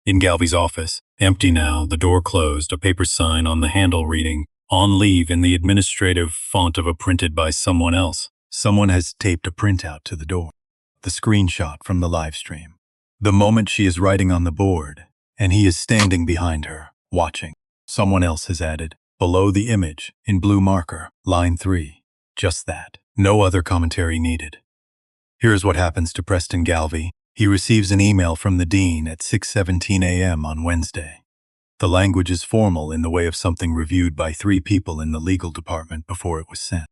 In Galvey's office, empty now, the door closed, a paper sign on the handle reading, "On leave," in the administrative font of a printed by someone else. Someone has taped a printout to the door. The screenshot from the live stream. The moment she is writing on the board, and he is standing behind her, watching. Someone else has added, below the image, in blue marker, line 3. Just that. No other commentary needed. Here's what happens to Preston Galvey. He receives an email from the dean at 6:17 a.m. on Wednesday. The language is formal in the way of something reviewed by 3 people in the legal department before it was sent.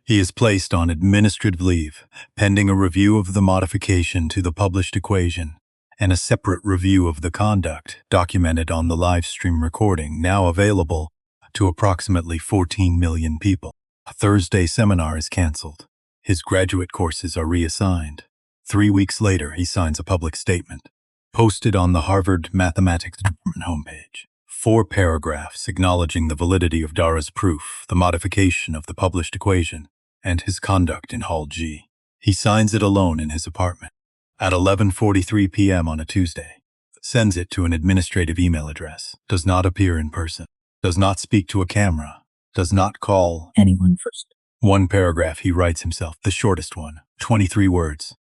He is placed on administrative leave, pending a review of the modification to the published equation and a separate review of the conduct documented on the live stream recording, now available to approximately 14 million people. A Thursday seminar is canceled. His graduate courses are reassigned. 3 weeks later, he signs a public statement, posted on the Harvard Mathematics Department homepage. 4 paragraphs acknowledging the validity of Dara's proof, the modification of the published equation, and his conduct in Hall G. He signs it alone in his apartment at 11:43 p.m. on a Tuesday, sends it to an administrative email address, does not appear in person, does not speak to a camera, does not call anyone first. One paragraph he writes himself, the shortest one, 23 words.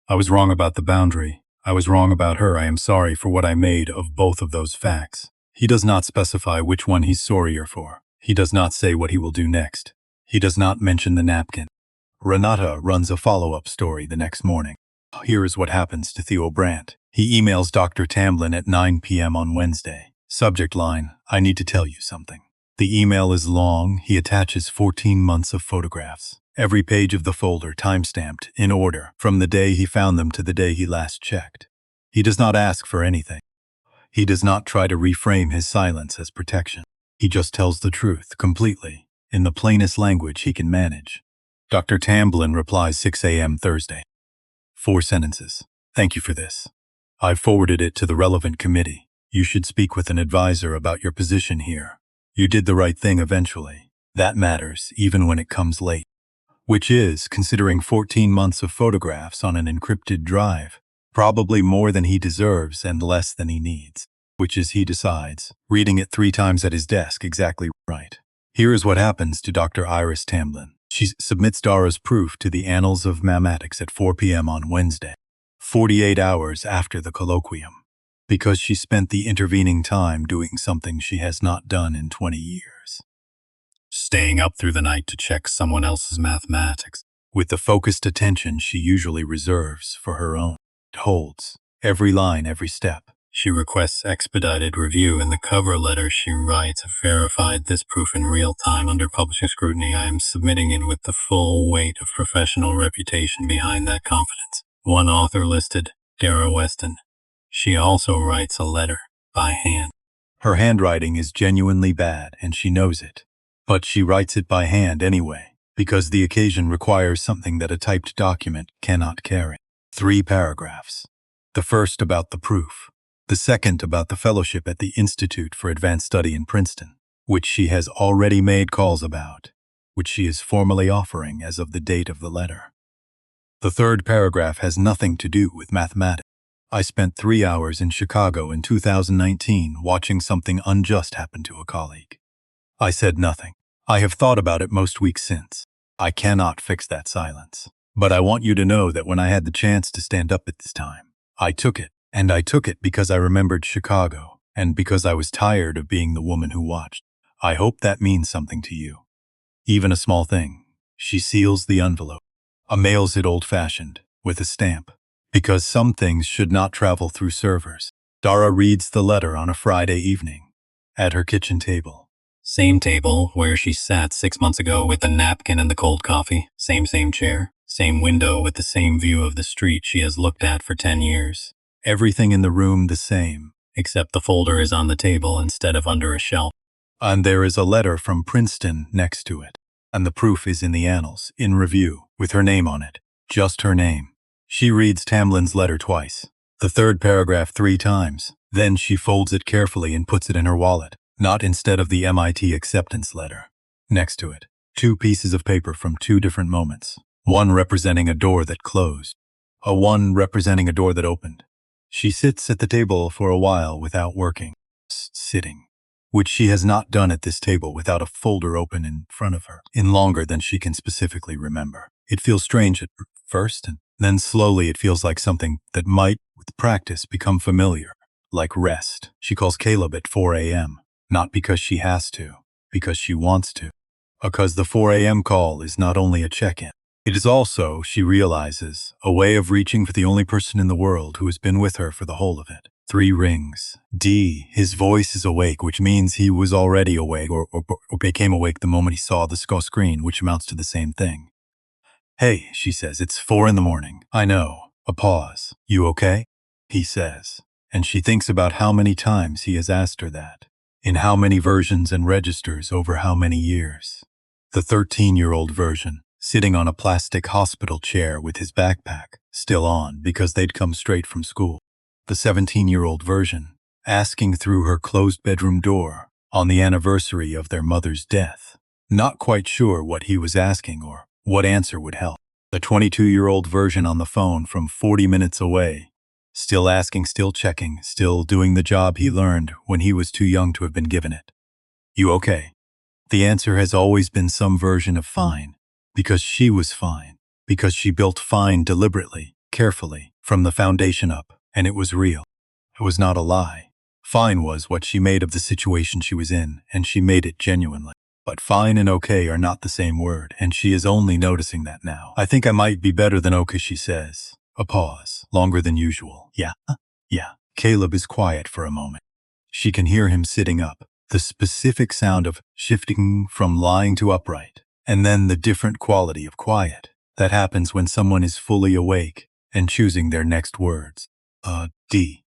I was wrong about the boundary. I was wrong about her. I am sorry for what I made of both of those facts. He does not specify which one he's sorrier for. He does not say what he will do next. He does not mention the napkin. Renata runs a follow-up story the next morning. Here is what happens to Theo Brandt. He emails Dr. Tamblyn at 9 p.m. on Wednesday. Subject line, I need to tell you something. The email is long. He attaches 14 months of photographs. Every page of the folder time-stamped, in order, from the day he found them to the day he last checked. He does not ask for anything. He does not try to reframe his silence as protection. He just tells the truth, completely, in the plainest language he can manage. Dr. Tamblyn replies 6 a.m. Thursday. 4 sentences. Thank you for this. I've forwarded it to the relevant committee. You should speak with an advisor about your position here. You did the right thing eventually. That matters, even when it comes late. Which is, considering 14 months of photographs on an encrypted drive, probably more than he deserves and less than he needs. Which is, he decides, reading it 3 times at his desk exactly right. Here is what happens to Dr. Iris Tamblyn. She submits Dara's proof to the Annals of Mathematics at 4 p.m. on Wednesday, 48 hours after the colloquium, because she spent the intervening time doing something she has not done in 20 years. Staying up through the night to check someone else's mathematics, with the focused attention she usually reserves for her own. It holds every line, every step. She requests expedited review. In the cover letter she writes, I've verified this proof in real time under publishing scrutiny. I am submitting it with the full weight of professional reputation behind that confidence. One author listed, Dara Weston. She also writes a letter by hand. Her handwriting is genuinely bad, and she knows it. But she writes it by hand anyway, because the occasion requires something that a typed document cannot carry. 3 paragraphs. The first about the proof. The second about the fellowship at the Institute for Advanced Study in Princeton, which she has already made calls about, which she is formally offering as of the date of the letter. The third paragraph has nothing to do with mathematics. I spent 3 hours in Chicago in 2019 watching something unjust happen to a colleague. I said nothing. I have thought about it most weeks since. I cannot fix that silence. But I want you to know that when I had the chance to stand up at this time, I took it. And I took it because I remembered Chicago, and because I was tired of being the woman who watched. I hope that means something to you. Even a small thing. She seals the envelope. Mails it old-fashioned, with a stamp. Because some things should not travel through servers. Dara reads the letter on a Friday evening, at her kitchen table. Same table where she sat 6 months ago with the napkin and the cold coffee. Same chair. Same window with the same view of the street she has looked at for 10 years. Everything in the room the same, except the folder is on the table instead of under a shelf. And there is a letter from Princeton next to it. And the proof is in the annals, in review, with her name on it. Just her name. She reads Tamblyn's letter twice. The third paragraph 3 times. Then she folds it carefully and puts it in her wallet, not instead of the MIT acceptance letter. Next to it, 2 pieces of paper from 2 different moments. One representing a door that closed. One representing a door that opened. She sits at the table for a while without working, sitting, which she has not done at this table without a folder open in front of her, in longer than she can specifically remember. It feels strange at first, and then slowly it feels like something that might, with practice, become familiar, like rest. She calls Caleb at 4 a.m., not because she has to, because she wants to. Because the 4 a.m. call is not only a check-in. It is also, she realizes, a way of reaching for the only person in the world who has been with her for the whole of it. 3 rings. D. His voice is awake, which means he was already awake or became awake the moment he saw the screen, which amounts to the same thing. Hey, she says, it's 4 in the morning. I know. A pause. You okay? He says. And she thinks about how many times he has asked her that. In how many versions and registers over how many years? The 13-year-old version, sitting on a plastic hospital chair with his backpack still on because they'd come straight from school. The 17-year-old version, asking through her closed bedroom door on the anniversary of their mother's death, not quite sure what he was asking or what answer would help. The 22-year-old version on the phone from 40 minutes away, still asking, still checking, still doing the job he learned when he was too young to have been given it. You okay? The answer has always been some version of fine, because she was fine, because she built fine deliberately, carefully, from the foundation up, and it was real. It was not a lie. Fine was what she made of the situation she was in, and she made it genuinely. But fine and okay are not the same word, and she is only noticing that now. I think I might be better than okay, she says. A pause, longer than usual. Yeah. Caleb is quiet for a moment. She can hear him sitting up, the specific sound of shifting from lying to upright, and then the different quality of quiet that happens when someone is fully awake and choosing their next words. D.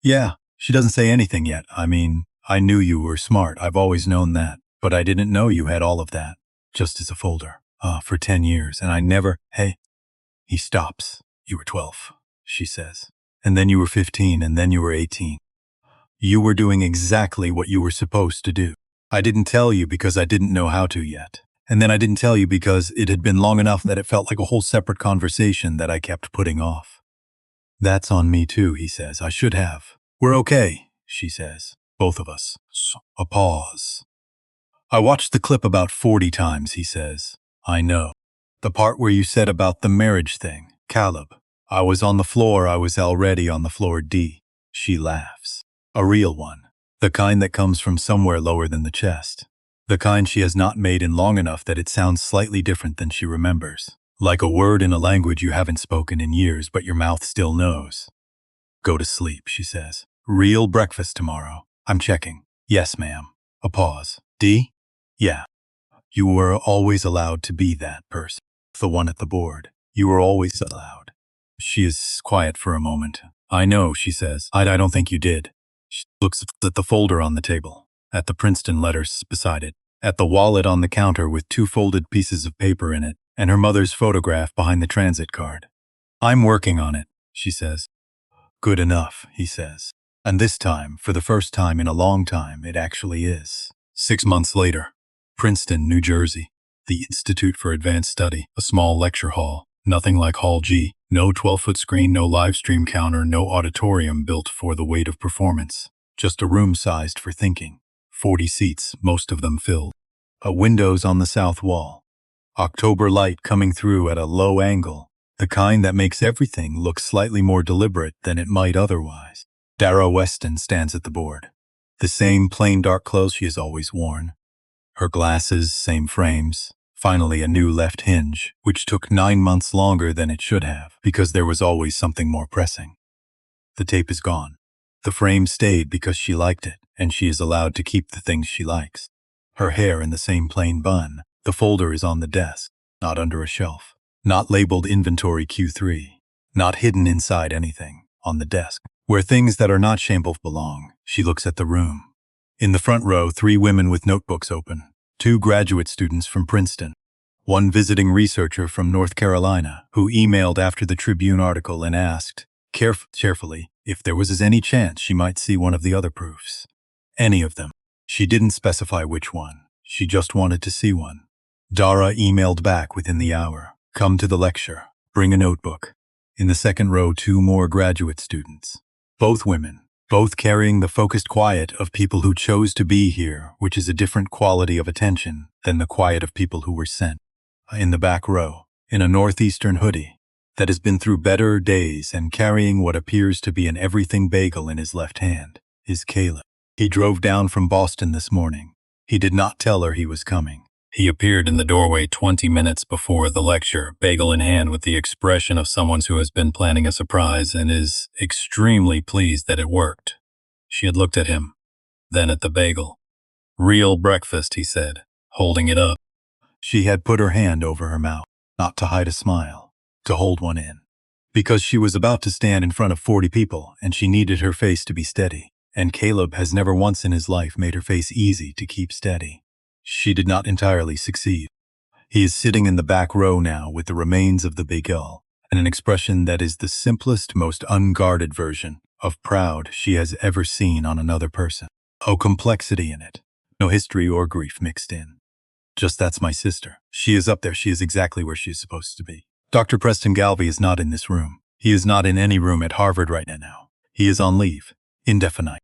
Yeah, she doesn't say anything yet. I mean, I knew you were smart. I've always known that. But I didn't know you had all of that, just as a folder, for 10 years, and I never, hey. He stops. You were 12, she says. And then you were 15, and then you were 18. You were doing exactly what you were supposed to do. I didn't tell you because I didn't know how to yet. And then I didn't tell you because it had been long enough that it felt like a whole separate conversation that I kept putting off. That's on me too, he says. I should have. We're okay, she says. Both of us. A pause. I watched the clip about 40 times, he says. I know. The part where you said about the marriage thing, Caleb. I was on the floor, I was already on the floor, D. She laughs. A real one. The kind that comes from somewhere lower than the chest. The kind she has not made in long enough that it sounds slightly different than she remembers. Like a word in a language you haven't spoken in years, but your mouth still knows. Go to sleep, she says. Real breakfast tomorrow. I'm checking. Yes, ma'am. A pause. D? Yeah. You were always allowed to be that person. The one at the board. You were always allowed. She is quiet for a moment. I know, she says. I don't think you did. She looks at the folder on the table, at the Princeton letters beside it, at the wallet on the counter with 2 folded pieces of paper in it, and her mother's photograph behind the transit card. I'm working on it, she says. Good enough, he says. And this time, for the first time in a long time, it actually is. 6 months later. Princeton, New Jersey. The Institute for Advanced Study, a small lecture hall. Nothing like Hall G. No 12-foot screen, no live stream counter, no auditorium built for the weight of performance. Just a room sized for thinking. 40 seats, most of them filled. Windows on the south wall. October light coming through at a low angle. The kind that makes everything look slightly more deliberate than it might otherwise. Dara Weston stands at the board. The same plain dark clothes she has always worn. Her glasses, same frames. Finally, a new left hinge, which took 9 months longer than it should have, because there was always something more pressing. The tape is gone. The frame stayed because she liked it, and she is allowed to keep the things she likes. Her hair in the same plain bun. The folder is on the desk, not under a shelf. Not labeled Inventory Q3. Not hidden inside anything, on the desk. Where things that are not shameful belong. She looks at the room. In the front row, 3 women with notebooks open. 2 graduate students from Princeton. 1 visiting researcher from North Carolina who emailed after the Tribune article and asked, carefully, if there was any chance she might see one of the other proofs. Any of them. She didn't specify which one. She just wanted to see one. Dara emailed back within the hour. Come to the lecture. Bring a notebook. In the second row, 2 more graduate students. Both women. Both carrying the focused quiet of people who chose to be here, which is a different quality of attention than the quiet of people who were sent. In the back row, in a northeastern hoodie, that has been through better days and carrying what appears to be an everything bagel in his left hand, is Caleb. He drove down from Boston this morning. He did not tell her he was coming. He appeared in the doorway 20 minutes before the lecture, bagel in hand with the expression of someone who has been planning a surprise and is extremely pleased that it worked. She had looked at him, then at the bagel. Real breakfast, he said, holding it up. She had put her hand over her mouth, not to hide a smile, to hold one in, because she was about to stand in front of 40 people and she needed her face to be steady. and Caleb has never once in his life made her face easy to keep steady. She did not entirely succeed. He is sitting in the back row now with the remains of the big L, and an expression that is the simplest, most unguarded version of proud she has ever seen on another person. Oh, complexity in it. No history or grief mixed in. Just that's my sister. She is up there. She is exactly where she is supposed to be. Dr. Preston Galvey is not in this room. He is not in any room at Harvard right now. He is on leave. Indefinite.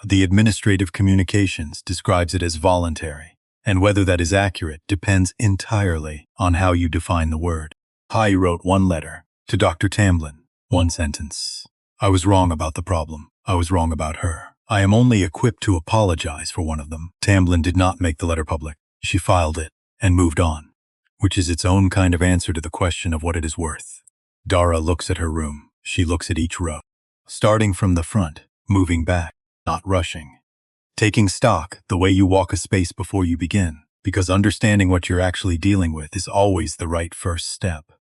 The Administrative Communications describes it as voluntary, and whether that is accurate depends entirely on how you define the word. I wrote one letter to Dr. Tamblin. One sentence. I was wrong about the problem. I was wrong about her. I am only equipped to apologize for one of them. Tamblin did not make the letter public. She filed it and moved on, which is its own kind of answer to the question of what it is worth. Dara looks at her room. She looks at each row, starting from the front, moving back, not rushing. Taking stock the way you walk a space before you begin, because understanding what you're actually dealing with is always the right first step.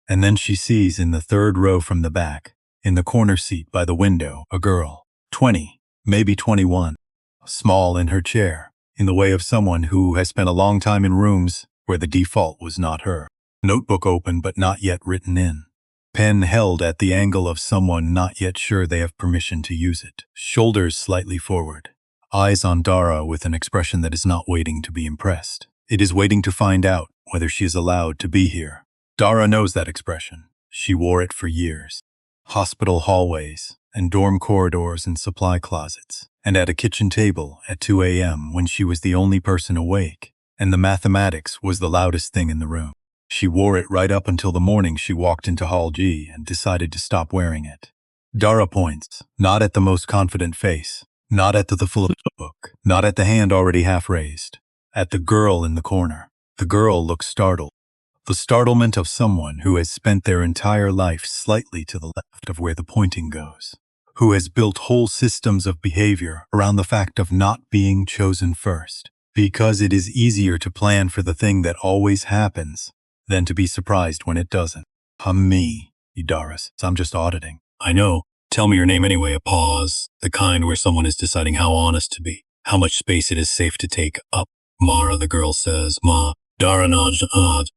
And then she sees in the third row from the back, in the corner seat by the window, a girl, 20, maybe 21, small in her chair, in the way of someone who has spent a long time in rooms where the default was not her. Notebook open but not yet written in. Pen held at the angle of someone not yet sure they have permission to use it. Shoulders slightly forward. Eyes on Dara with an expression that is not waiting to be impressed. It is waiting to find out whether she is allowed to be here. Dara knows that expression. She wore it for years. Hospital hallways and dorm corridors and supply closets, and at a kitchen table at 2 a.m. when she was the only person awake, and the mathematics was the loudest thing in the room. She wore it right up until the morning she walked into Hall G and decided to stop wearing it. Dara points, not at the most confident face, not at the full book, not at the hand already half raised, at the girl in the corner. The girl looks startled. The startlement of someone who has spent their entire life slightly to the left of where the pointing goes, who has built whole systems of behavior around the fact of not being chosen first, because it is easier to plan for the thing that always happens than to be surprised when it doesn't. Me, Doris. I'm just auditing. I know. Tell me your name anyway. A pause. The kind where someone is deciding how honest to be, how much space it is safe to take up. Mara, the girl says. Ma. Dara nods.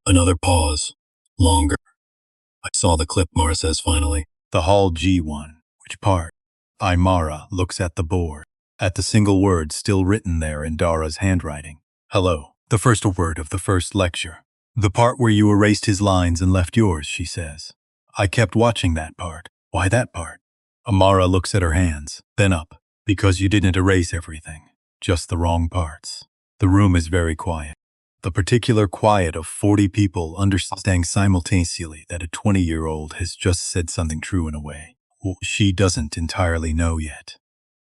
Another pause. Longer. I saw the clip, Mara says finally. The Hall G one. Which part? Mara looks at the board, at the single word still written there in Dara's handwriting. Hello. The first word of the first lecture. The part where you erased his lines and left yours, she says. I kept watching that part. Why that part? Amara looks at her hands, then up. Because you didn't erase everything. Just the wrong parts. The room is very quiet. The particular quiet of 40 people understanding simultaneously that a 20-year-old has just said something true in a way she doesn't entirely know yet.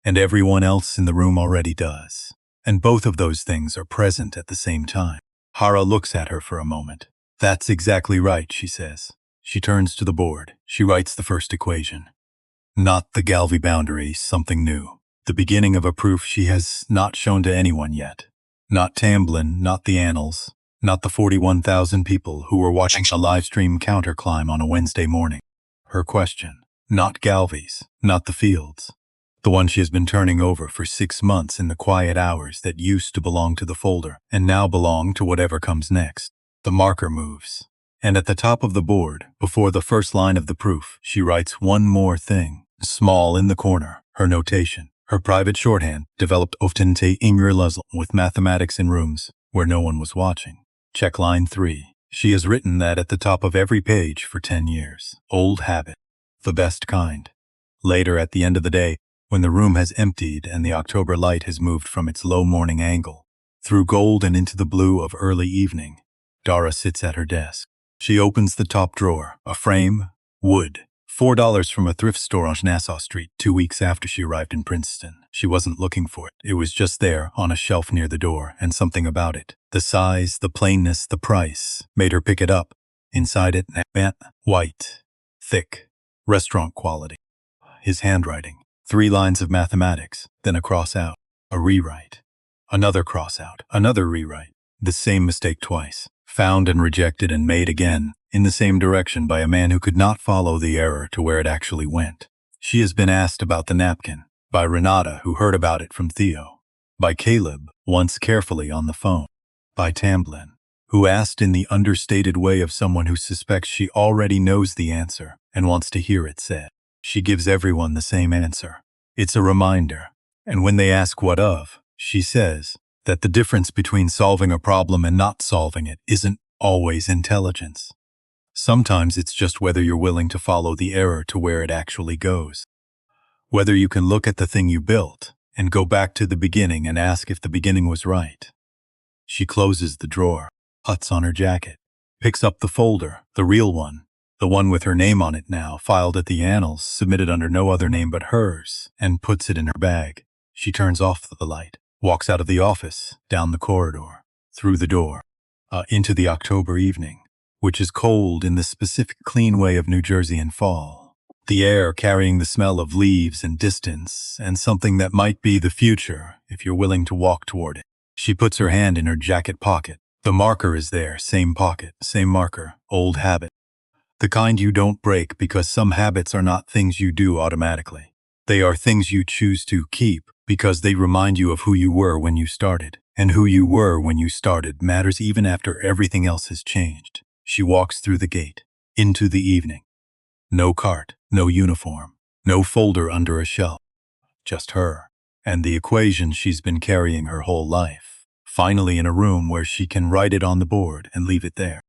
And everyone else in the room already does. And both of those things are present at the same time. Hara looks at her for a moment. That's exactly right, she says. She turns to the board. She writes the first equation. Not the Galvey boundary, something new. The beginning of a proof she has not shown to anyone yet. Not Tamblin, not the Annals, not the 41,000 people who were watching a live stream counterclimb on a Wednesday morning. Her question. Not Galvey's, not the Fields. The one she has been turning over for 6 months in the quiet hours that used to belong to the folder and now belong to whatever comes next. The marker moves. And at the top of the board, before the first line of the proof, she writes one more thing, small in the corner, her notation. Her private shorthand, developed often in Muzzle with mathematics in rooms where no one was watching. Check line 3. She has written that at the top of every page for 10 years. Old habit. The best kind. Later, at the end of the day, when the room has emptied and the October light has moved from its low morning angle, through gold and into the blue of early evening, Dara sits at her desk. She opens the top drawer, a frame, wood. $4 from a thrift store on Nassau Street 2 weeks after she arrived in Princeton. She wasn't looking for it. It was just there on a shelf near the door, and something about it. The size, the plainness, the price made her pick it up. Inside it, white, thick, restaurant quality. His handwriting. 3 lines of mathematics, then a cross out, a rewrite. Another cross out, another rewrite. The same mistake twice. Found and rejected and made again, in the same direction by a man who could not follow the error to where it actually went. She has been asked about the napkin, By Renata, who heard about it from Theo. By Caleb, once carefully on the phone. By Tamblyn, who asked in the understated way of someone who suspects she already knows the answer and wants to hear it said. She gives everyone the same answer. It's a reminder. And when they ask what of, she says that the difference between solving a problem and not solving it isn't always intelligence. Sometimes it's just whether you're willing to follow the error to where it actually goes. Whether you can look at the thing you built and go back to the beginning and ask if the beginning was right. She closes the drawer, puts on her jacket, picks up the folder, the real one, the one with her name on it now, filed at the annals, submitted under no other name but hers, and puts it in her bag. She turns off the light, walks out of the office, down the corridor, through the door, into the October evening, which is cold in the specific clean way of New Jersey in fall. The air carrying the smell of leaves and distance, and something that might be the future if you're willing to walk toward it. She puts her hand in her jacket pocket. The marker is there, same pocket, same marker, old habit. The kind you don't break because some habits are not things you do automatically. They are things you choose to keep because they remind you of who you were when you started. And who you were when you started matters even after everything else has changed. She walks through the gate, into the evening. No cart, no uniform, no folder under a shelf. Just her, and the equation she's been carrying her whole life. Finally in a room where she can write it on the board and leave it there.